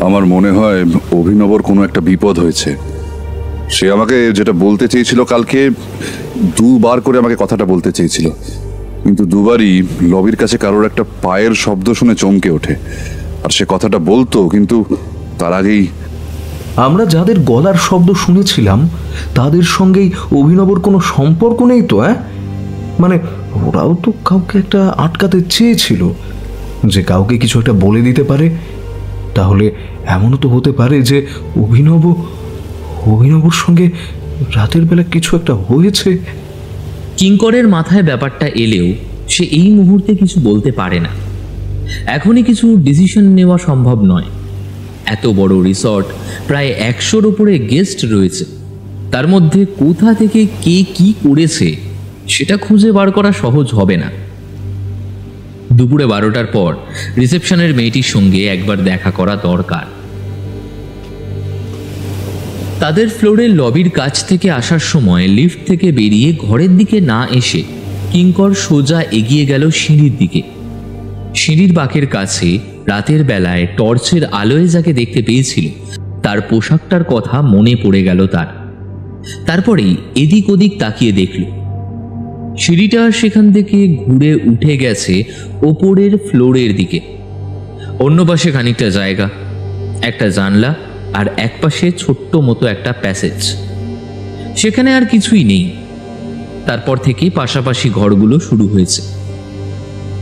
আমার মনে হয় অভিনবর কোনো একটা বিপদ হয়েছে। সে আমাকে যেটা বলতে চেয়েছিল কালকে, 2 বার করে আমাকে কথাটা বলতে চেয়েছিল, কিন্তু 2 বারই লবির কাছে কারোর একটা পায়ের শব্দ শুনে চমকে ওঠে। আর সে কথাটা বলতো, কিন্তু তার আগেই আমরা যাদের গলার শব্দ শুনেছিলাম তাদের সঙ্গেই অভিনবর কোনো সম্পর্ক নেই তো? মানে ওরাও তো কাউকে একটা আটকাতে চেয়েছিল, যে কাউকে কিছু একটা বলে দিতে পারে। তাহলে এমনও তো হতে পারে যে অভিনবর সঙ্গে রাতের বেলা কিছু একটা হয়েছে। কিঙ্করের মাথায় ব্যাপারটা এলেও সে এই মুহূর্তে কিছু বলতে পারে না। এখনই কিছু ডিসিশন নেওয়া সম্ভব নয়। এত বড় রিসর্ট, প্রায় 100-র উপরে গেস্ট রয়েছে, তার মধ্যে কোথা থেকে কে কি করেছে সেটা খুঁজে বার করা সহজ হবে না। দুপুরে 12টার পর রিসেপশনের মেয়েটির সঙ্গে একবার দেখা করা দরকার। তাদের ফ্লোরের লবির কাছ থেকে আসার সময় লিফট থেকে বেরিয়ে ঘরের দিকে না এসে কিঙ্কর সোজা এগিয়ে গেল সিঁড়ির দিকে। সিঁড়ির বাঁকের কাছে রাতের বেলায় টর্চের আলোয় যাকে দেখতে পেয়েছিল তার পোশাকটার কথা মনে পড়ে গেল তার। তারপরেই এদিক ওদিক তাকিয়ে দেখল সিঁড়িটা সেখান থেকে ঘুরে উঠে গেছে ওপরের ফ্লোরের দিকে। অন্য পাশে খানিকটা জায়গা, একটা জানলা, আর এক পাশে ছোট্ট মতো একটা প্যাসেজ। সেখানে আর কিছুই নেই। তারপর থেকে পাশাপাশি ঘরগুলো শুরু হয়েছে।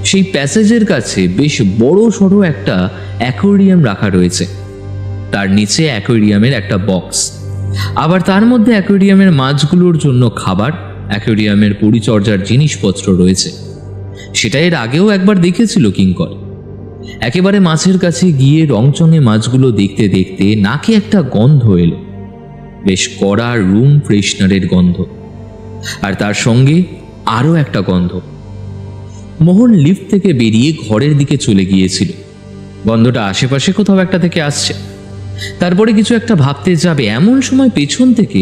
সেই প্যাসেজের কাছে বেশ বড় সড়ো একটা অ্যাকোয়ারিয়াম রাখা রয়েছে, তার নিচে অ্যাকোয়ারিয়ামের একটা বক্স, আবার তার মধ্যে অ্যাকোয়ারিয়ামের মাছগুলোর জন্য খাবার, অ্যাকোয়ারিয়ামের পরিচর্যার জিনিসপত্র রয়েছে। সেটা এর আগেও একবার দেখেছিল কিঙ্কর। একেবারে মাছের কাছে গিয়ে রংচঙে মাছগুলো দেখতে দেখতে নাকে একটা গন্ধ এলো, বেশ কড়া রুম ফ্রেশনারের গন্ধ, আর তার সঙ্গে আরও একটা গন্ধ। মোহন লিফট থেকে বেরিয়ে ঘরের দিকে চলে গিয়েছিল। গন্ধটা আশেপাশে কোথাও একটা থেকে আসছে। তারপরে কিছু একটা ভাবতে যাবে এমন সময় পেছন থেকে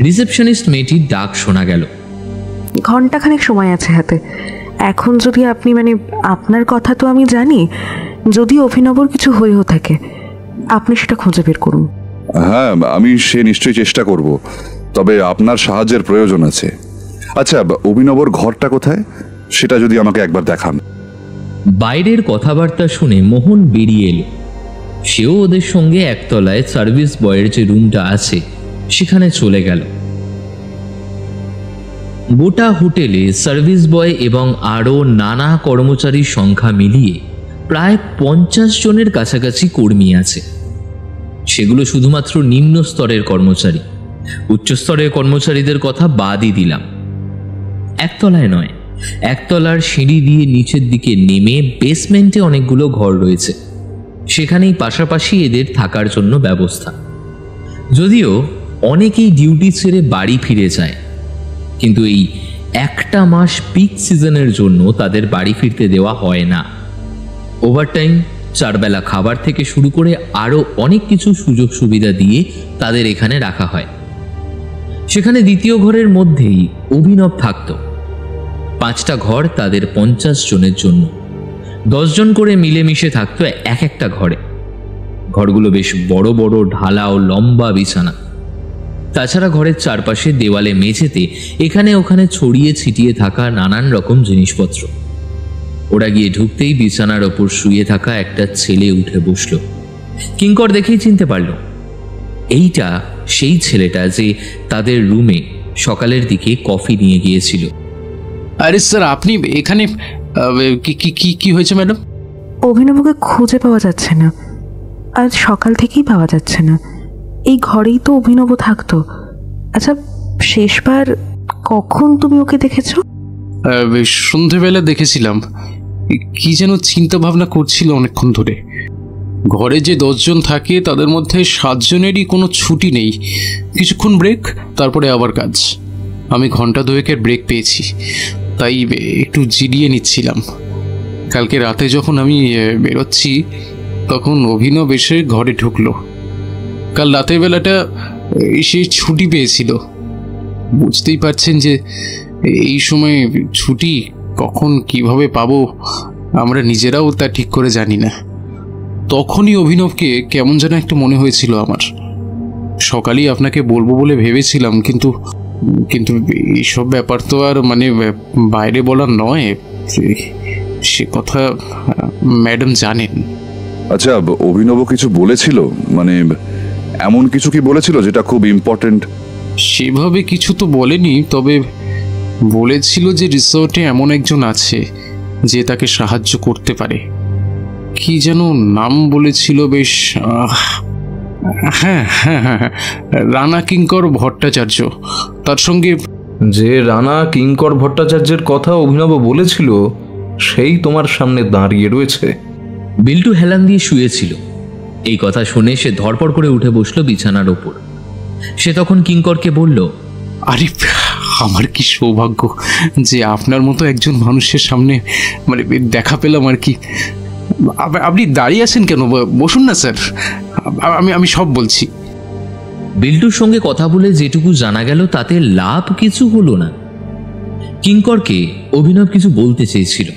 রিসেপশনিস্ট মেয়েটির ডাক শোনা গেল। ঘন্টাখানেক সময় আছে হাতে। এখন যদি আপনি আপনার কথা তো আমি জানি, যদি অভিনবর কিছু হয়েও থাকে আপনি সেটা খুঁজে বের করুন। হ্যাঁ, আমি সে নিশ্চয়ই চেষ্টা করব, তবে আপনার সাহায্যের প্রয়োজন আছে। আচ্ছা, অভিনবর ঘরটা কোথায় সেটা যদি আমাকে একবার দেখান। বাইরের কথাবার্তা শুনে মোহন বেরিয়ে এলো। সেও ওদের সঙ্গে একতলায় সার্ভিস বয়ের যে রুমটা আছে সেখানে চলে গেল। গোটা হোটেলে সার্ভিস বয় এবং আরও নানা কর্মচারীর সংখ্যা মিলিয়ে প্রায় 50 জনের কাছাকাছি কর্মী আছে। সেগুলো শুধুমাত্র নিম্ন স্তরের কর্মচারী। উচ্চ স্তরের কর্মচারীদের কথা বাদই দিলাম। একতলায় নয়, একতলার সিঁড়ি দিয়ে নিচের দিকে নেমে বেসমেন্টে অনেকগুলো ঘর রয়েছে। সেখানেই পাশাপাশি এদের থাকার জন্য ব্যবস্থা। যদিও অনেকেই ডিউটি ছেড়ে বাড়ি ফিরে যায়, কিন্তু এই একটা মাস পিক সিজনের জন্য তাদের বাড়ি ফিরতে দেওয়া হয় না। ওভারটাইম, 4 বেলা খাবার থেকে শুরু করে আরও অনেক কিছু সুযোগ সুবিধা দিয়ে তাদের এখানে রাখা হয়। সেখানে দ্বিতীয় ঘরের মধ্যেই অভিনব থাকত। 5টা ঘর তাদের 50 জনের জন্য, 10 জন করে মিলেমিশে থাকতো এক একটা ঘরে। ঘরগুলো বেশ বড় বড়, ঢালা ও লম্বা বিছানা। তাছাড়া ঘরের চারপাশে দেওয়ালে, মেঝেতে এখানে ওখানে ছড়িয়ে ছিটিয়ে থাকা নানান রকম জিনিসপত্র। ওরা গিয়ে ঢুকতেই বিছানার ওপর শুয়ে থাকা একটা ছেলে উঠে বসল। কিঙ্কর দেখেই চিনতে পারল এইটা সেই ছেলেটা যে তাদের রুমে সকালের দিকে কফি নিয়ে গিয়েছিল। আরে স্যার, আপনি এখানে কি হয়েছে ম্যাডাম? অভিনবকে খুঁজে পাওয়া যাচ্ছে না, আজ সকাল থেকেই পাওয়া যাচ্ছে না। এই ঘরেই তো অভিনব থাকতো। আচ্ছা, শেষবার কখন তুমি ওকে দেখেছো? সন্ধেবেলা দেখেছিলাম। কি যেন চিন্তা ভাবনা করছিল অনেকক্ষণ ধরে। ঘরে যে 10 জন থাকে তাদের মধ্যে 7 জনেরই কোনো ছুটি নেই। কিছুক্ষণ ব্রেক, তারপরে আবার কাজ। আমি ঘন্টা 2-এর ব্রেক পেয়েছি, তাই একটু জিরিয়ে নিচ্ছিলাম। কালকে রাতে যখন আমি বেরোচ্ছি তখন অভিনব এসে ঘরে ঢুকলো। কাল রাতের বেলাটা সে ছুটি পেয়েছিল। বুঝতেই পারছেন যে এই সময় ছুটি কখন কিভাবে পাবো আমরা নিজেরাও তা ঠিক করে জানি না। তখনই অভিনবকে কেমন যেন একটা মনে হয়েছিল আমার। সকালেই আপনাকে বলবো বলে ভেবেছিলাম, কিন্তু এইসব ব্যাপার তো আর বাইরে বলার নয়, সে কথা ম্যাডাম জানেন। আচ্ছা, অভিনব কিছু বলেছিল? এমন কিছু কি বলেছিল যেটা খুব ইম্পর্টেন্ট? সেভাবে কিছু তো বলেনি, তবে বলেছিল যে রিসর্টে এমন একজন আছে যে তাকে সাহায্য করতে পারে। কি যেন নাম বলেছিল, বেশ হ্যাঁ, রানা কিঙ্কর ভট্টাচার্য। তার সঙ্গে যে রানা কিঙ্কর ভট্টাচার্যের কথা অভিনব বলেছিল সেই তোমার সামনে দাঁড়িয়ে রয়েছে। বিল্টু হেলান দিয়ে শুয়েছিল। এই কথা শুনে সে ধরপড় করে উঠে বসল বিছানার ওপর। সে তখন কিঙ্করকে বলল, আরে আমার কি সৌভাগ্য যে আপনার মতো একজন মানুষের সামনে দেখা পেলাম আর কি। আপনি দাঁড়িয়ে আছেন কেন? বসুন না স্যার, আমি সব বলছি। বিল্টুর সঙ্গে কথা বলে যেটুকু জানা গেল তাতে লাভ কিছু হলো না। কিঙ্করকে অভিনব কিছু বলতে চেয়েছিল,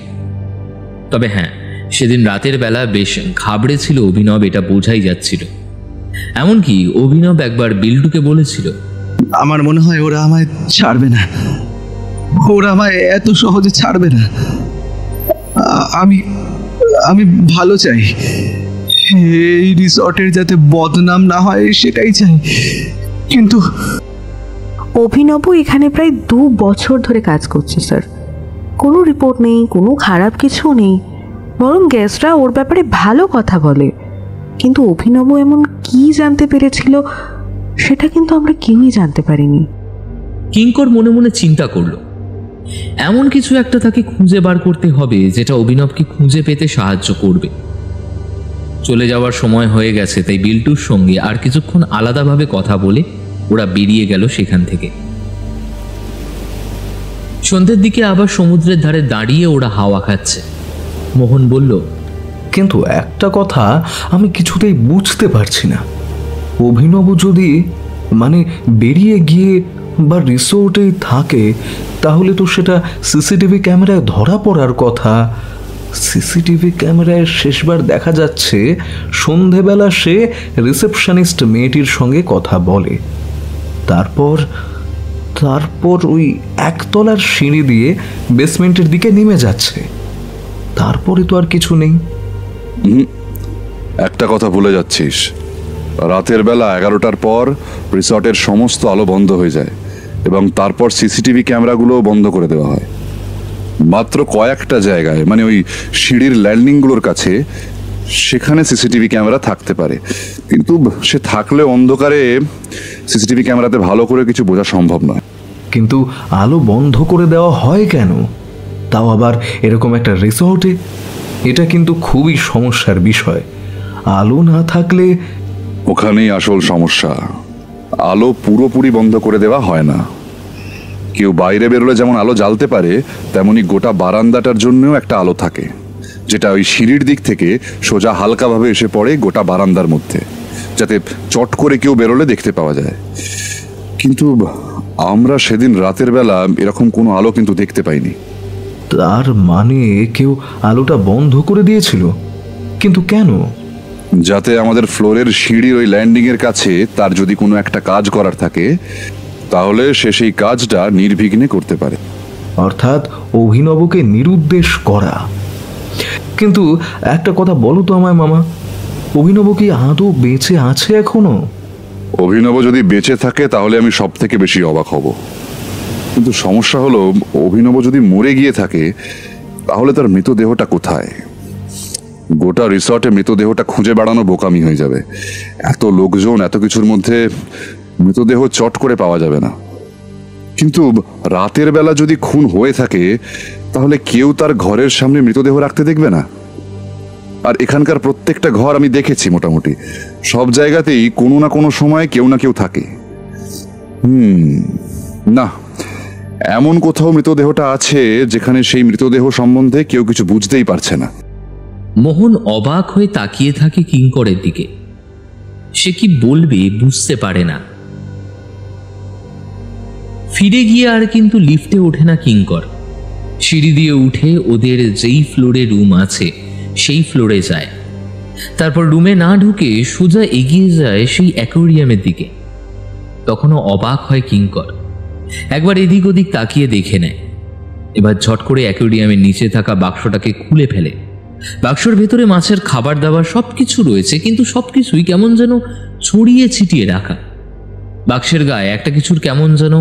তবে হ্যাঁ, সেদিন রাতের বেলা বেশ ঘাবড়ে ছিল অভিনব, এটা বোঝাই যাচ্ছিল। এমনকি অভিনব একবার বিল্টুকে বলেছিল, আমার মনে হয় ওরা আমায় ছাড়বে না, ওরা আমায় এত সহজে ছাড়বে না। আমি ভালো চাই, এই রিসর্টের যাতে বদনাম না হয় সেটাই চাই। কিন্তু অভিনব এখানে প্রায় 2 বছর ধরে কাজ করছে স্যার। কোনো রিপোর্ট নেই, কোনো খারাপ কিছু নেই, বরং গেস্টরা ওর ব্যাপারে ভালো কথা বলে। কিন্তু অভিনব এমন কি জানতে পেরেছিল সেটা কিন্তু আমরা কেউই জানতে পারিনি। কিঙ্কর মনে মনে চিন্তা করলো, এমন কিছু একটা তাকে খুঁজে বার করতে হবে যেটা অভিনবকে খুঁজে পেতে সাহায্য করবে। চলে যাওয়ার সময় হয়ে গেছে, তাই বিল্টুর সঙ্গে আর কিছুক্ষণ আলাদাভাবে কথা বলে ওরা বেরিয়ে গেল সেখান থেকে। সন্ধ্যের দিকে আবার সমুদ্রের ধারে দাঁড়িয়ে ওরা হাওয়া খাচ্ছে। মোহন বলল, কিন্তু একটা কথা আমি কিছুতেই বুঝতে পারছি না, অভিনব যদি বেরিয়ে গিয়ে বা রিসোর্টেই থাকে তাহলে তো সেটা সিসিটিভি ক্যামেরায় ধরা পড়ার কথা। সিসিটিভি ক্যামেরায় শেষবার দেখা যাচ্ছে সন্ধেবেলা সে রিসেপশনিস্ট মেয়েটির সঙ্গে কথা বলে, তারপর ওই 1তলার সিঁড়ি দিয়ে বেসমেন্টের দিকে নেমে যাচ্ছে। তারপরে তো আর কিছু নেই। একটা কথা ভুলে যাচ্ছিস, রাতের বেলা 11টার পর রিসর্টের সমস্ত আলো বন্ধ হয়ে যায় এবং তারপর সিসিটিভি ক্যামেরাগুলো বন্ধ করে দেওয়া হয়। মাত্র কয়েকটা জায়গায়, ওই সিঁড়ির ল্যান্ডিংগুলোর কাছে, সেখানে সিসিটিভি ক্যামেরা থাকতে পারে, কিন্তু সে থাকলে অন্ধকারে সিসিটিভি ক্যামেরাতে ভালো করে কিছু বোঝা সম্ভব নয়। কিন্তু আলো বন্ধ করে দেওয়া হয় কেন, তাও আবার এরকম একটা রিসর্টে? এটা কিন্তু খুবই সমস্যার বিষয়। আলো না থাকলে ওখানেই আসল সমস্যা। আলো পুরোপুরি বন্ধ করে দেওয়া হয় না। কেউ বাইরে বেরোলে যেমন আলো জ্বালতে পারে, তেমনি গোটা বারান্দাটার জন্যও একটা আলো থাকে, যেটা ওই সিঁড়ির দিক থেকে সোজা হালকাভাবে এসে পড়ে গোটা বারান্দার মধ্যে, যাতে চট করে কেউ বেরোলে দেখতে পাওয়া যায়। কিন্তু আমরা সেদিন রাতের বেলা এরকম কোনো আলো কিন্তু দেখতে পাইনি। তার মানে কেউ আলোটা বন্ধ করে দিয়েছিল, কিন্তু কেন? যাতে আমাদের ফ্লোরের সিঁড়ির ওই ল্যান্ডিং এর কাছে তার যদি কোনো একটা কাজ করার থাকে, তাহলে সে সেই কাজটা নির্বিঘ্নে করতে পারে। অর্থাৎ অভিনবকে নিরুদ্দেশ করা। কিন্তু একটা কথা বলো তো আমায় মামা, অভিনব কি আদৌ বেঁচে আছে এখনো? অভিনব যদি বেঁচে থাকে তাহলে আমি সব থেকে বেশি অবাক হব। কিন্তু সমস্যা হলো, অভিনব যদি মরে গিয়ে থাকে তাহলে তার মৃতদেহটা কোথায়? গোটা রিসর্টে মৃতদেহটা খুঁজে বেড়ানো বোকামি হয়ে যাবে। এত লোকজন, এত কিছুর মধ্যে মৃতদেহ চট করে পাওয়া যাবে না। কিন্তু রাতের বেলা যদি খুন হয়ে থাকে, তাহলে কেউ তার ঘরের সামনে মৃতদেহ রাখতে দেখবে না। আর এখানকার প্রত্যেকটা ঘর আমি দেখেছি, মোটামুটি সব জায়গাতেই কোনো না কোনো সময় কেউ না কেউ থাকে। না, এমন কোথাও মৃতদেহটা আছে যেখানে সেই মৃতদেহ সম্বন্ধে কেউ কিছু বুঝতেই পারছে না। মোহন অবাক হয়ে তাকিয়ে থাকে কিঙ্করের দিকে। সে কি বলবে বুঝতে পারে না। ফিরে গিয়ে আর কিন্তু লিফটে ওঠে না কিঙ্কর। সিঁড়ি দিয়ে উঠে ওদের যেই ফ্লোরে রুম আছে সেই ফ্লোরে যায়। তারপর রুমে না ঢুকে সোজা এগিয়ে যায় সেই অ্যাকোয়ারিয়ামের দিকে। তখনও অবাক হয় কিঙ্কর। একবার এদিক ওদিক তাকিয়ে দেখে নেয়। এবার ঝট করে অ্যাকোয়ারিয়ামের নিচে থাকা বাক্সটাকে খুলে ফেলে। বাক্সর ভেতরে মাছের খাবার দাবার সবকিছু রয়েছে, কিন্তু সবকিছুই কেমন যেন ছড়িয়ে ছিটিয়ে রাখা। বাক্সের গায়ে একটা কিছুর কেমন যেন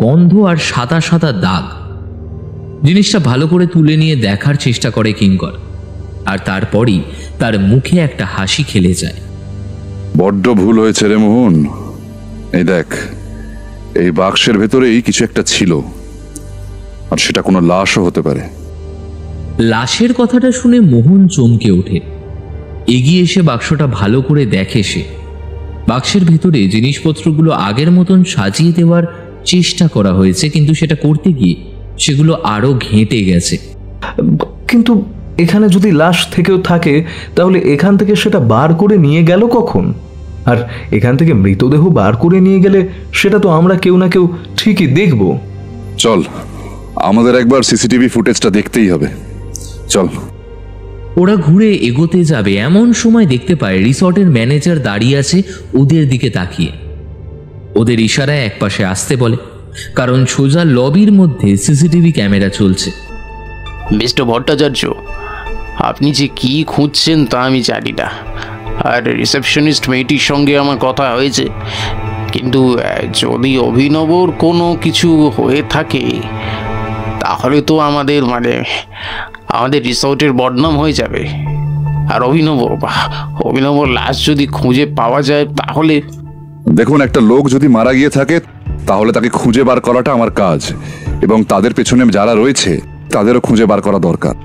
গন্ধ আর সাদা সাদা দাগ। জিনিসটা ভালো করে তুলে নিয়ে দেখার চেষ্টা করে কিঙ্কর, আর তারপরই তার মুখে একটা হাসি খেলে যায়। বড্ড ভুল হয়েছে রে মোহন। এই দেখ, এই বাক্সের ভেতরেই কিছু একটা ছিল, আর সেটা কোনো লাশও হতে পারে। লাশের কথাটা শুনে মোহন চমকে ওঠে। এগিয়ে এসে বাক্সটা ভালো করে দেখে সে। বাক্সের ভেতরে জিনিসপত্রগুলো আগের মতন সাজিয়ে দেওয়ার চেষ্টা করা হয়েছে, কিন্তু সেটা করতে গিয়ে সেগুলো আরো ঘেঁটে গেছে। কিন্তু এখানে যদি লাশ থেকেও থাকে, তাহলে এখান থেকে সেটা বার করে নিয়ে গেল কখন? আর এখান থেকে মৃতদেহ বার করে নিয়ে গেলে সেটা তো আমরা কেউ না কেউ ঠিকই দেখব। চল, আমাদের একবার সিসিটিভি ফুটেজটা দেখতেই হবে। চল। ওরা ঘুরে এগোতে যাবে, এমন সময় দেখতে পায় রিসর্টের ম্যানেজার দাঁড়িয়ে আছে ওদের দিকে তাকিয়ে। ওদের ইশারায় একপাশে আসতে বলে, কারণ সোজা লবির মধ্যে সিসিটিভি ক্যামেরা চলছে। মিস্টার ভট্টাচার্য, আপনি যে কি খুঁজছেন তা আমি জানি না, আর রিসেপশনিস্ট মেয়েটির সঙ্গে আমার কথা হয়েছে। কিন্তু যদি অভিনবর কোনো কিছু হয়ে থাকে, তাহলে তো আমাদের রিসর্টের বদনাম হয়ে যাবে। আর অভিনবর লাশ যদি খুঁজে পাওয়া যায়, তাহলে দেখুন, একটা লোক যদি মারা গিয়ে থাকে তাহলে তাকে খুঁজে বার করাটা আমার কাজ, এবং তাদের পেছনে যারা রয়েছে তাদেরও খুঁজে বার করা দরকার।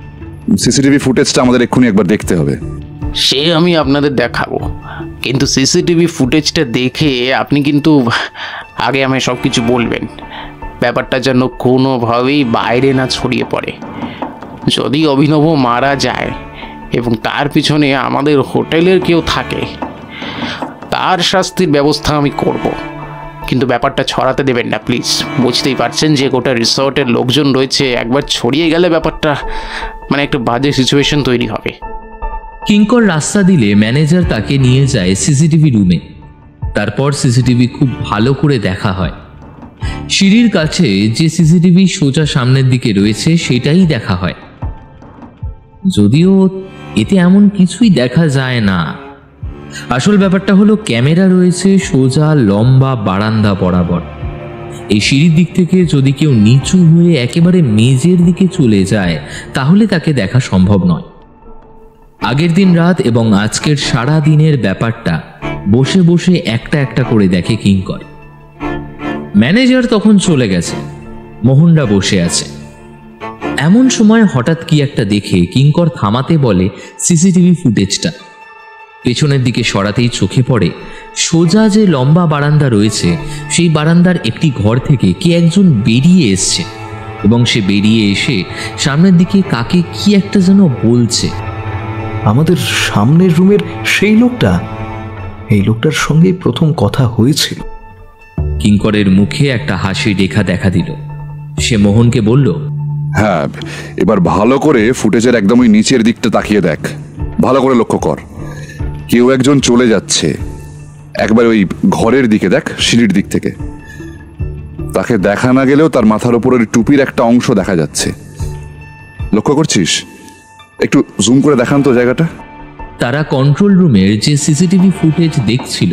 সিসিটিভি ফুটেজটা আমাদের এক্ষুনি একবার দেখতে হবে। সে আমি আপনাদের দেখাবো, কিন্তু সিসিটিভি ফুটেজটা দেখে আপনি কিন্তু আগে আমায় সব কিছু বলবেন। ব্যাপারটা যেন কোনোভাবেই বাইরে না ছড়িয়ে পড়ে। যদি অভিনব মারা যায় এবং তার পিছনে আমাদের হোটেলের কেউ থাকে, তার শাস্তির ব্যবস্থা আমি করব, কিন্তু ব্যাপারটা ছড়াতে দেবেন না প্লিজ। বুঝতেই পারছেন যে গোটা রিসর্টের লোকজন রয়েছে, একবার ছড়িয়ে গেলে ব্যাপারটা একটা বাজে সিচুয়েশন তৈরি হবে। কিঙ্কর রাস্তা দিলে ম্যানেজার তাকে নিয়ে যায় সিসিটিভি রুমে। তারপর সিসিটিভি খুব ভালো করে দেখা হয়। সিঁড়ির কাছে যে সিসিটিভি সোজা সামনের দিকে রয়েছে সেটাই দেখা হয়, যদিও এতে এমন কিছুই দেখা যায় না। আসল ব্যাপারটা হলো, ক্যামেরা রয়েছে সোজা লম্বা বারান্দা বরাবর। এই সিঁড়ির দিক থেকে যদি কেউ নিচু হয়ে একেবারে মেঝের দিকে চলে যায়, তাহলে তাকে দেখা সম্ভব নয়। আগের দিন রাত এবং আজকের সারা দিনের ব্যাপারটা বসে বসে একটা একটা করে দেখে কিঙ্কর। ম্যানেজার তখন চলে গেছে, মোহনরা বসে আছে। এমন সময় হঠাৎ কি একটা দেখে কিঙ্কর থামাতে বলে সিসিটিভি ফুটেজটা। পেছনের দিকে সরাতেই চোখে পড়ে সোজা যে লম্বা বারান্দা রয়েছে সেই বারান্দার একটি ঘর থেকে কে একজন বেরিয়ে এসছে এবং সে বেরিয়ে এসে সামনের দিকে কাকে কি একটা যেন বলছে। আমাদের সামনের রুমের সেই লোকটা, এই লোকটার সঙ্গে প্রথম কথা হয়েছিল। কিঙ্করের মুখে একটা হাসি রেখা দেখা দিল। সে মোহনকে বলল, হ্যাঁ, এবার ভালো করে ফুটেজের একদম ওই নিচের দিকটা তাকিয়ে দেখ, ভালো করে লক্ষ্য কর। কেউ একজন চলে যাচ্ছে, একবার ওই ঘরের দিকে দেখ, সিঁড়ির দিক থেকে। তাকে দেখা না গেলেও তার মাথার উপরের টুপির একটা অংশ দেখা যাচ্ছে। লক্ষ্য করছিস? একটু জুম করে দেখান তো জায়গাটা। তারা কন্ট্রোল রুমের যে সিসিটিভি ফুটেজ দেখছিল,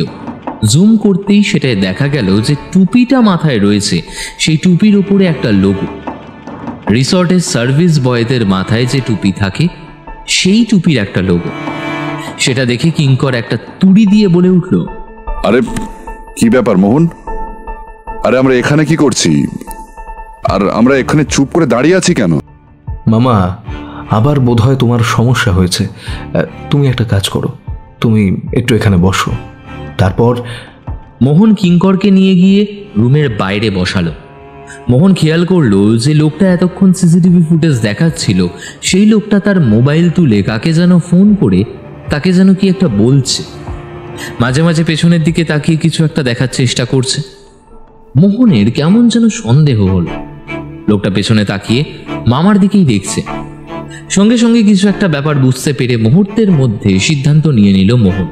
জুম করতেই সেটাই দেখা গেল যে টুপিটা মাথায় রয়েছে, সেই টুপির উপরে একটা লোগো। রিসর্টের সার্ভিস বয়দের মাথায় যে টুপি থাকে সেই টুপির একটা লোগো। সেটা দেখে কিঙ্কর একটা তুড়ি দিয়ে বলে উঠল, আরে কি ব্যাপার মোহন? আরে আমরা এখানে কি করছি? আর আমরা এখানে চুপ করে দাঁড়িয়ে আছি কেন? মামা, আবার বোধহয় তোমার সমস্যা হয়েছে। তুমি একটা কাজ করো, তুমি একটু এখানে বসো। তারপর মোহন কিঙ্করকে নিয়ে গিয়ে রুমের বাইরে বসালো। মোহন খেয়াল করলো যে লোকটা এতক্ষণ সিসিটিভি ফুটেজ দেখাচ্ছিল সেই লোকটা তার মোবাইল তুলে কাকে যেন ফোন করে তাকে যেন কি একটা বলছে। মাঝে মাঝে পেছনের দিকে তাকিয়ে কিছু একটা দেখার চেষ্টা করছে। মোহনের কেমন যেন সন্দেহ হলো। লোকটা পেছনে তাকিয়ে মামার দিকেই দেখছে। সঙ্গে সঙ্গে কিছু একটা ব্যাপার বুঝতে পেরে মুহূর্তের মধ্যে সিদ্ধান্ত নিয়ে নিল মোহন।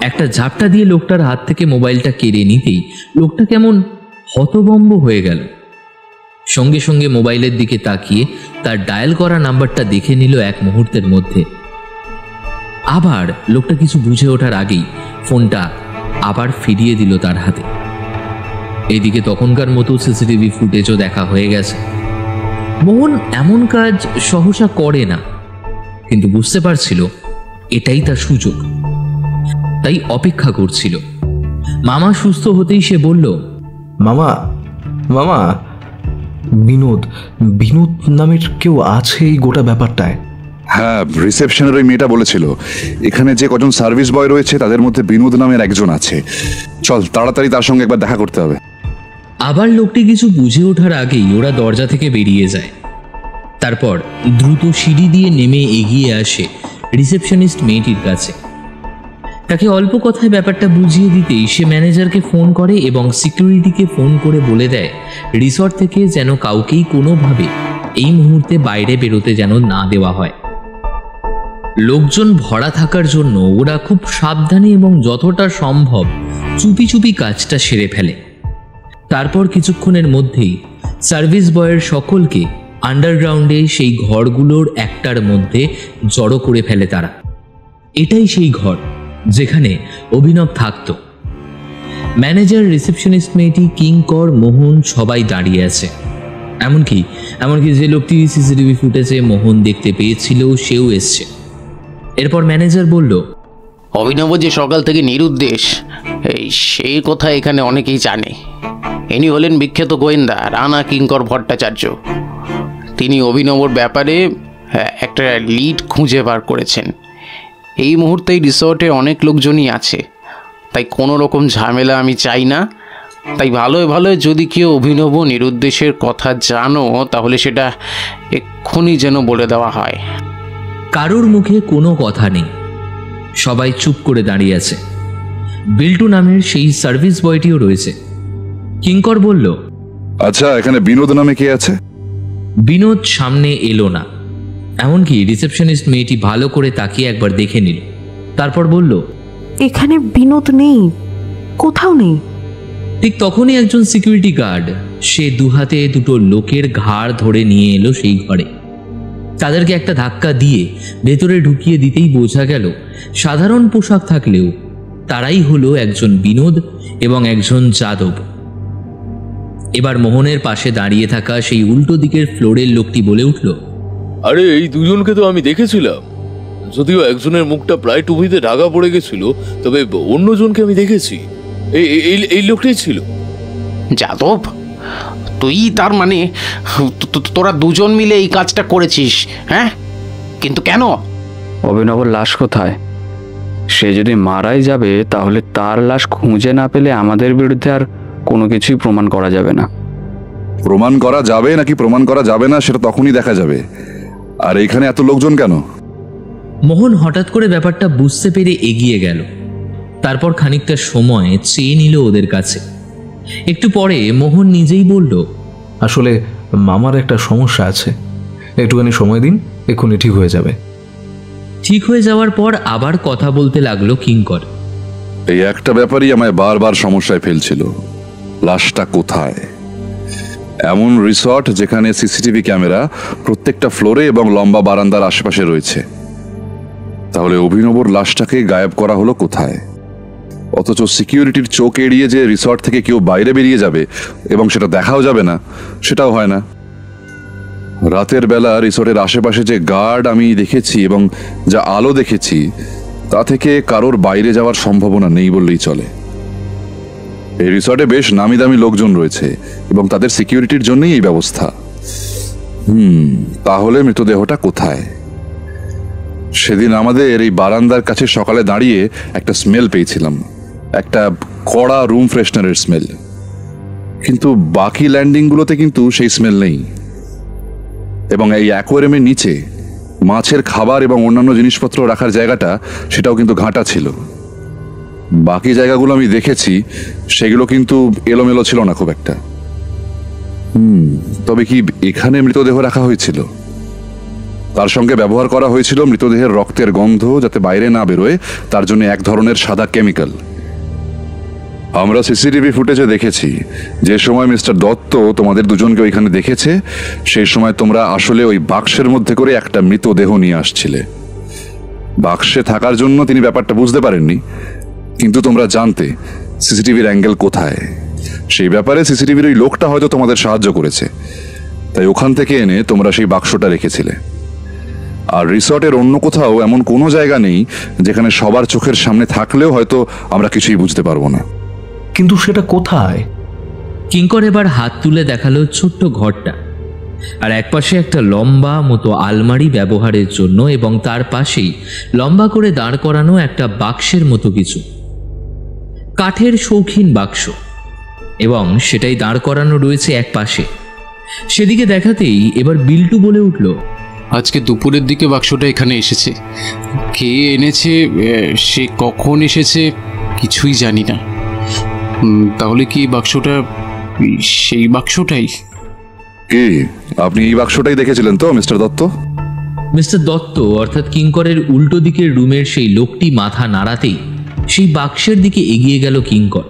একটা ঝাপটা দিয়ে লোকটার হাত থেকে মোবাইলটা কেড়ে নিতেই লোকটা কেমন হতভম্ব হয়ে গেল। সঙ্গে সঙ্গে মোবাইলের দিকে তাকিয়ে তার ডায়াল করা নাম্বারটা দেখে নিল এক মুহূর্তের মধ্যে। আবার লোকটা কিছু বুঝে ওঠার আগেই ফোনটা আবার ফিরিয়ে দিল তার হাতে। এদিকে তখনকার মতো সিসিটিভি ফুটেজও দেখা হয়ে গেছে। মোহন এমন কাজ সহসা করে না, কিন্তু বুঝতে পারছিল এটাই তার সুযোগ, তাই অপেক্ষা করছিল। মামা সুস্থ হতেই সে বলল, মামা মামা বিনোদ বিনোদ নামের কেউ আছে এই গোটা ব্যাপারটায়? হ্যাঁ, রিসেপশনের ওই মেয়েটা বলেছিল এখানে যে কজন সার্ভিস বয় রয়েছে তাদের মধ্যে বিনোদ নামের একজন আছে। চল তাড়াতাড়ি তার সঙ্গে একবার দেখা করতে হবে। আবার লোকটি কিছু বুঝে ওঠার আগেই ওরা দরজা থেকে বেরিয়ে যায়। তারপর দ্রুত সিঁড়ি দিয়ে নেমে এগিয়ে আসে রিসেপশনিস্ট মেয়েটির কাছে। তাকে অল্প কথায় ব্যাপারটা বুঝিয়ে দিতেই সে ম্যানেজারকে ফোন করে এবং সিকিউরিটিকে ফোন করে বলে দেয় রিসর্ট থেকে যেন কাউকেই কোনোভাবে এই মুহূর্তে বাইরে বেরোতে যেন না দেওয়া হয়। লোকজন ভরা থাকার জন্য ওরা খুব সাবধানে এবং যতটা সম্ভব চুপি চুপি কাজটা সেরে ফেলে। তারপর কিছুক্ষণের মধ্যেই সার্ভিস বয়ের সকলকে আন্ডারগ্রাউন্ডে সেই ঘরগুলোর একটার মধ্যে জড়ো করে ফেলে তারা। এটাই সেই ঘর যেখানে অভিনব থাকত। ম্যানেজার, রিসেপশনিস্ট মেয়েটি, কিঙ্কর, মোহন সবাই দাঁড়িয়ে আছে। এমনকি যে লোকটি সিসিটিভি ফুটেজে মোহন দেখতে পেয়েছিল সেও এসছে। এরপর ম্যানেজার বলল, অভিনব যে সকাল থেকে নিরুদ্দেশ সেই কথা এখানে অনেকেই জানে। ইনি হলেন বিখ্যাত গোয়েন্দা রানা কিঙ্কর ভট্টাচার্য। তিনি অভিনবর ব্যাপারে একটা লিড খুঁজে বার করেছেন। এই মুহূর্তে এই রিসর্টে অনেক লোকজনই আছে, তাই কোনো রকম ঝামেলা আমি চাই না। তাই ভালোই ভালোই যদি কেউ অভিনব নিরুদ্দেশের কথা জানো তাহলে সেটা এক্ষুনি যেন বলে দেওয়া হয়। কারোর মুখে কোনো কথা নেই, সবাই চুপ করে দাঁড়িয়ে আছে। বিল্টু নামের সেই সার্ভিস বয়টিও রয়েছে। কিঙ্কর বলল, আচ্ছা, এখানে বিনোদ নামে কে আছে? বিনোদ সামনে এলো না। এমনকি রিসেপশনিস্ট মেয়েটি ভালো করে তাকিয়ে একবার দেখে নিল, তারপর বলল, এখানে বিনোদ নেই, কোথাও নেই। ঠিক তখনই একজন সিকিউরিটি গার্ড সে দুহাতে দুটো লোকের ঘাড় ধরে নিয়ে এলো সেই ঘরে। তাদেরকে একটা ধাক্কা দিয়ে ভেতরে ঢুকিয়ে দিতেই বোঝা গেল সাধারণ পোশাক থাকলেও তারাই হলো একজন বিনোদ এবং একজন যাদব। এবার মোহনের পাশে দাঁড়িয়ে থাকা সেই উল্টো দিকের ফ্লোরের লোকটি বলে উঠল, আরে এই দুজনকে তো আমি দেখেছিলাম, যদিও একজনের মুখটা প্রায় টুপিতে ঢাকা পড়ে গেছিল, তবে অন্যজনকে আমি দেখেছি। এই লোকটাই ছিল। যাদব, তুই তার মানে তোরা দুজন মিলে এই কাজটা করেছিস? হ্যাঁ, কিন্তু কেন? অভিনবর লাশ কোথায়? সে যদি মারাই যাবে তাহলে তার লাশ খুঁজে না পেলে আমাদের বিরুদ্ধে আর কোনো কিছুই প্রমাণ করা যাবে না। প্রমাণ করা যাবে নাকি প্রমাণ করা যাবে না সেটা তখনই দেখা যাবে। আর এখানে এত লোকজন কেন? মোহন হঠাৎ করে ব্যাপারটা বুঝতে পেরে এগিয়ে গেল। তারপর খানিকটা সময় চেয়ে নিল ওদের কাছে। একটু পরে মোহন নিজেই বলল, আসলে মামার একটা সমস্যা আছে, একটুখানি সময় দিন, এক্ষুনি ঠিক হয়ে যাবে। ঠিক হয়ে যাওয়ার পর আবার কথা বলতে লাগলো কিঙ্কর। এই একটা ব্যাপারই আমায় বারবার সমস্যায় ফেলছিল, লাশটা কোথায়? এমন রিসর্ট যেখানে সিসিটিভি ক্যামেরা প্রত্যেকটা ফ্লোরে এবং লম্বা বারান্দার আশেপাশে রয়েছে, তাহলে অভিনবর লাশটাকে গায়েব করা হলো কোথায়? অথচ সিকিউরিটির চোখ এড়িয়ে যে রিসর্ট থেকে কেউ বাইরে বেরিয়ে যাবে এবং সেটা দেখাও যাবে না, সেটাও হয় না। রাতের বেলা রিসর্টের আশেপাশে যে গার্ড আমি দেখেছি এবং যা আলো দেখেছি, তা থেকে কারোর বাইরে যাওয়ার সম্ভাবনা নেই বললেই চলে। এই রিসর্টে বেশ নামি দামি লোকজন রয়েছে এবং তাদের সিকিউরিটির জন্যই এই ব্যবস্থা। তাহলে মৃতদেহটা কোথায়? সেদিন আমাদের এই বারান্দার কাছে সকালে দাঁড়িয়ে একটা স্মেল পেয়েছিলাম, একটা কড়া রুম ফ্রেশনারের স্মেল, কিন্তু বাকি ল্যান্ডিংগুলোতে কিন্তু সেই স্মেল নেই। এবং এই অ্যাকোয়ারিয়ামের নিচে মাছের খাবার এবং অন্যান্য জিনিসপত্র রাখার জায়গাটা, সেটাও কিন্তু ঘাঁটা ছিল। বাকি জায়গাগুলো আমি দেখেছি, সেগুলো কিন্তু এলোমেলো ছিল না খুব একটা। তবে কি এখানে মৃতদেহ রাখা হয়েছিল? তার সঙ্গে ব্যবহার করা হয়েছিল মৃতদেহের রক্তের গন্ধ যাতে বাইরে না বেরোয়, তার জন্য এক ধরনের সাদা কেমিক্যাল। আমরা সিসিটিভি ফুটেজে দেখেছি যে সময় মিস্টার দত্ত তোমাদের দুজনকে ওইখানে দেখেছে, সেই সময় তোমরা আসলে ওই বাক্সের মধ্যে করে একটা মৃতদেহ নিয়ে আসছিলে। বাক্সে থাকার জন্য তিনি ব্যাপারটা বুঝতে পারেননি, কিন্তু তোমরা জানতে সিসিটিভির অ্যাঙ্গেল কোথায়। সেই ব্যাপারে সিসিটিভির ওই লোকটা হয়তো তোমাদের সাহায্য করেছে, তাই ওখান থেকে এনে তোমরা সেই বাক্সটা রেখেছিলে। আর রিসর্টের অন্য কোথাও এমন কোনো জায়গা নেই যেখানে সবার চোখের সামনে থাকলেও হয়তো আমরা কিছুই বুঝতে পারবো না। কিন্তু সেটা কোথায়? কিঙ্কর এবার হাত তুলে দেখালো ছোট্ট ঘরটা, আর একপাশে একটা লম্বা মতো আলমারি ব্যবহারের জন্য এবং তার পাশেই লম্বা করে দাঁড় করানো একটা বাক্সের মতো কিছু, কাঠের শৌখিন বাক্স, এবং সেটাই দাঁড় করানো রয়েছে এক পাশে। সেদিকে দেখাতেই এবার বিল্টু বলে উঠল, আজকে দুপুরের দিকে বাক্সটা এখানে এসেছে। কে এনেছে, সে কখন এসেছে, কিছুই জানি না। তাহলে কি বাক্সটা সেই বাক্সটাই? কি আপনি এই বাক্সটাই দেখেছিলেন তো মিস্টার দত্ত? মিস্টার দত্ত অর্থাৎ কিঙ্করের উল্টো দিকের রুমের সেই লোকটি মাথা নাড়াতেই সেই বাক্সের দিকে এগিয়ে গেল কিঙ্কর।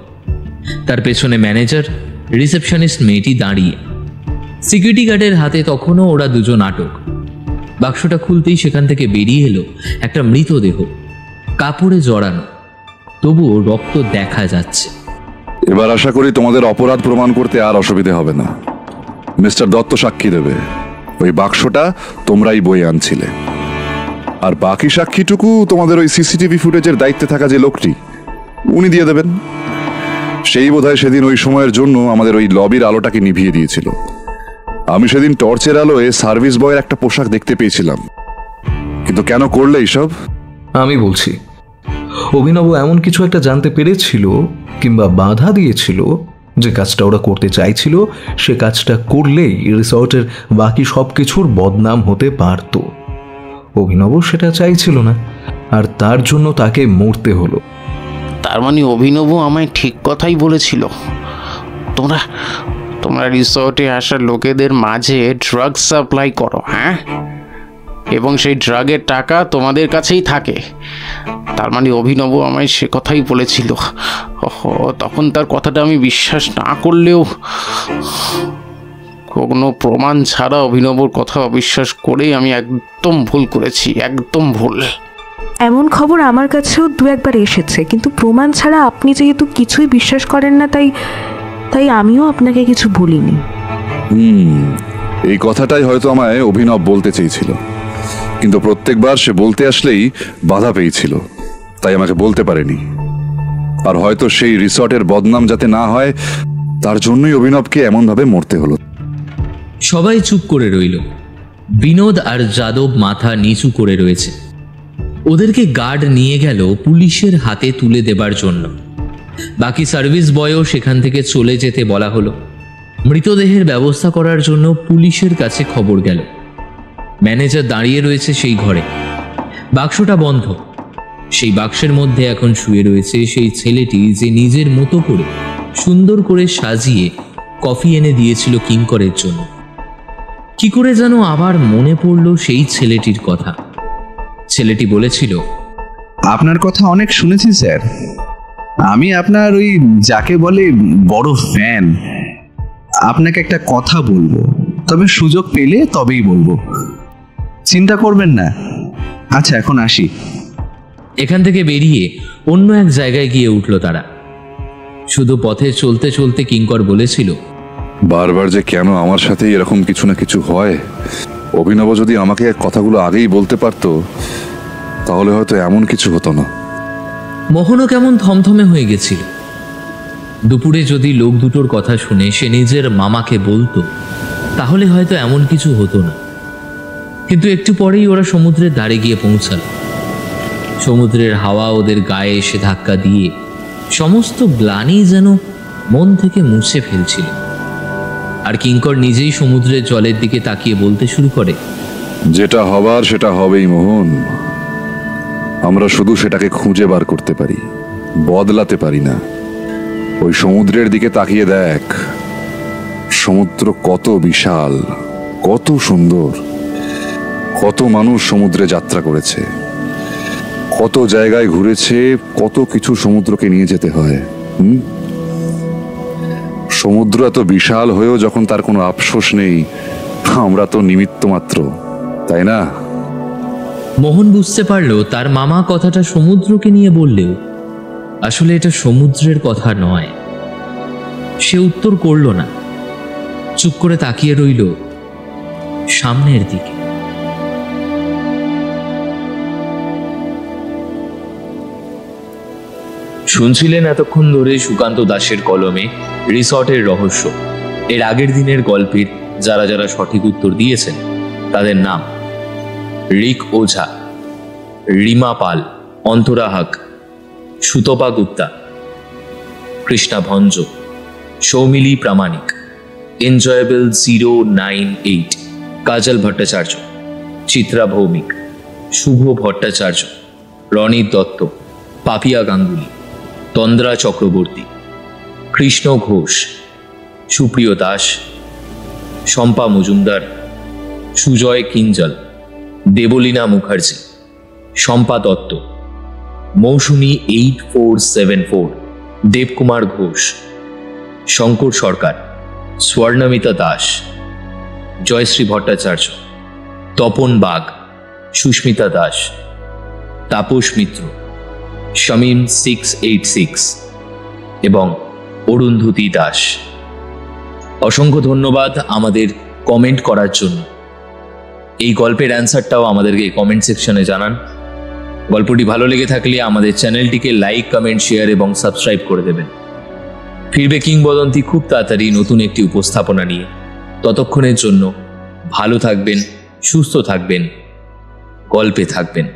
তার পেছনে ম্যানেজার, রিসেপশনিস্ট মেয়েটি দাঁড়িয়ে। সিকিউরিটি গার্ডের হাতে তখনও ওরা দুজন আটক। বাক্সটা খুলতেই সেখান থেকে বেরিয়ে এলো একটা মৃতদেহ, কাপড়ে জড়ানো, তবুও রক্ত দেখা যাচ্ছে। এবার আশা করি তোমাদের অপরাধ প্রমাণ করতে আর অসুবিধে হবে না। মিস্টার দত্ত সাক্ষী দেবে ওই বাক্সটা তোমরাই বয়ে আনছিলে, আর বাকি সাক্ষীটুকু তোমাদের ওই সিসিটিভি ফুটেজের দায়িত্বে থাকা যে লোকটি, উনি দিয়ে দেবেন। সেই বোধহয় সেদিন ওই সময়ের জন্য আমাদের ওই লবির আলোটাকে নিভিয়ে দিয়েছিল। আমি সেদিন টর্চের আলোয় সার্ভিস বয়ের একটা পোশাক দেখতে পেয়েছিলাম, কিন্তু কেন করলে এইসব? আমি বলছি, অভিনব এমন কিছু একটা জানতে পেরেছিল কিংবা বাধা দিয়েছিল, যে কাজটা ওরা করতে চাইছিল সে কাজটা করলেই রিসর্টের বাকি সব কিছুর বদনাম হতে পারত। অভিনব সেটা চাইছিল না, আর তার জন্য তাকে মরতে হলো। তার মানে অভিনব আমায় ঠিক কথাই বলেছিল। তোমরা তোমরা রিসর্টে আসা লোকেদের মাঝে ড্রাগ সাপ্লাই করো, হ্যাঁ, এবং সেই ড্রাগের টাকা তোমাদের কাছেই থাকে। তার মানে অভিনব আমায় সে কথাই বলেছিল। তখন তার কথাটা আমি বিশ্বাস না করলেও কোনো প্রমাণ ছাড়া অভিনবর কথা অবিশ্বাস করেই আমি একদম ভুল করেছি, একদম ভুল। এমন খবর আমার কাছেও দু একবার এসেছে, কিন্তু প্রমাণ ছাড়া আপনি যেহেতু কিছুই বিশ্বাস করেন না, তাই আমিও আপনাকে কিছু বলিনি। এই কথাটাই হয়তো আমায় অভিনব বলতে চেয়েছিল, কিন্তু প্রত্যেকবার সে বলতে আসলেই বাধা পেয়েছিল, তাই আমাকে বলতে পারেনি। আর হয়তো সেই রিসর্টের বদনাম যাতে না হয়, তার জন্যই অভিনবকে এমনভাবে মরতে হলো। সবাই চুপ করে রইল। বিনোদ আর যাদব মাথা নিচু করে রয়েছে। ওদেরকে গার্ড নিয়ে গেল পুলিশের হাতে তুলে দেবার জন্য। বাকি সার্ভিস বয়ও সেখান থেকে চলে যেতে বলা হলো। মৃতদেহের ব্যবস্থা করার জন্য পুলিশের কাছে খবর গেল। ম্যানেজার দাঁড়িয়ে রয়েছে সেই ঘরে, বাক্সটা বন্ধ। সেই বাক্সের মধ্যে এখন শুয়ে রয়েছে সেই ছেলেটি যে নিজের মতো করে সুন্দর করে সাজিয়ে কফি এনে দিয়েছিল কিঙ্করের জন্য। কি করে যেন আবার মনে পড়ল সেই ছেলেটির কথা। ছেলেটি বলেছিল, আপনার কথা অনেক শুনেছি স্যার, আমি আপনার ওই যাকে বলে বড় ফ্যান। আপনাকে একটা কথা বলবো, তবে সুযোগ পেলে তবেই বলবো, চিন্তা করবেন না। আচ্ছা, এখন আসি। এখান থেকে বেরিয়ে অন্য এক জায়গায় গিয়ে উঠল তারা। শুধু পথে চলতে চলতে কিঙ্কর বলেছিল, বারবার যে কেন আমার সাথে এরকম কিছু না কিছু হয়। অভিনব যদি আমাকে কথাগুলো আগেই বলতে পারতো, তাহলে হয়তো এমন কিছু হতো না। মোহনও কেমন থমথমে হয়ে গেছিল। দুপুরে যদি লোক দুটোর কথা শুনে সে নিজের মামাকে বলতো, তাহলে হয়তো এমন কিছু হতো না। কিন্তু একটু পরেই ওরা সমুদ্রের ধারে গিয়ে পৌঁছাল। সমুদ্রের হাওয়া ওদের গায়ে এসে ধাক্কা দিয়ে সমস্ত গ্লানি যেন মন থেকে মুছে ফেলছিল। আর কিঙ্কর নিজেই সমুদ্রের জলের দিকে তাকিয়ে বলতে শুরু করে, যেটা হবার সেটা হবেই মোহন। আমরা শুধু সেটাকে খুঁজে বার করতে পারি, বদলাতে পারি না। ওই সমুদ্রের দিকে তাকিয়ে দেখ, সমুদ্র কত বিশাল, কত সুন্দর। কত মানুষ সমুদ্রে যাত্রা করেছে, কত জায়গায় ঘুরেছে, কত কিছু সমুদ্রকে নিয়ে যেতে হয়। সমুদ্র এত বিশাল হয়েও যখন তার কোনো আফসোস নেই, আমরা তো নিমিত্ত মাত্র, তাই না? মোহন বুঝতে পারল তার মামা কথাটা সমুদ্রকে নিয়ে বললেও আসলে এটা সমুদ্রের কথা নয়। সে উত্তর করল না, চুপ করে তাকিয়ে রইল সামনের দিকে। শুনছিলেন এতক্ষণ ধরে সুকান্ত দাশের কলমে রিসর্টের রহস্য। এর আগের দিনের গল্পের যারা যারা সঠিক উত্তর দিয়েছেন তাদের নাম: রিক ওঝা, রিমা পাল, অন্তরা হক, সুতপা গুপ্তা, কৃষ্ণা ভঞ্জ, সৌমিলি প্রামাণিক, এনজয়েবল 098, কাজল ভট্টাচার্য, চিত্রা ভৌমিক, শুভ ভট্টাচার্য, রনিত দত্ত, পাপিয়া গাঙ্গুলি, তন্দ্রা চক্রবর্তী, কৃষ্ণ ঘোষ, সুপ্রিয় দাস, শম্পা মজুমদার, সুজয় কিঞ্জল, দেবলীনা মুখার্জি, শম্পা দত্ত, মৌসুমী 8474, দেবকুমার ঘোষ, শঙ্কর সরকার, স্বর্ণমিতা দাস, জয়শ্রী ভট্টাচার্য, তপন বাগ, সুস্মিতা দাস, তাপস মিত্র, শামীম 686 এবং অরুন্ধতী দাস। অসংখ্য ধন্যবাদ আমাদের কমেন্ট করার জন্য। এই গল্পের অ্যান্সারটাও আমাদেরকে কমেন্ট সেকশনে জানান। গল্পটি ভালো লেগে থাকলে আমাদের চ্যানেলটিকে লাইক, কমেন্ট, শেয়ার এবং সাবস্ক্রাইব করে দেবেন। ফিরবে কিংবদন্তি খুব তাড়াতাড়ি নতুন একটি উপস্থাপনা নিয়ে। ততক্ষণের জন্য ভালো থাকবেন, সুস্থ থাকবেন, গল্পে থাকবেন।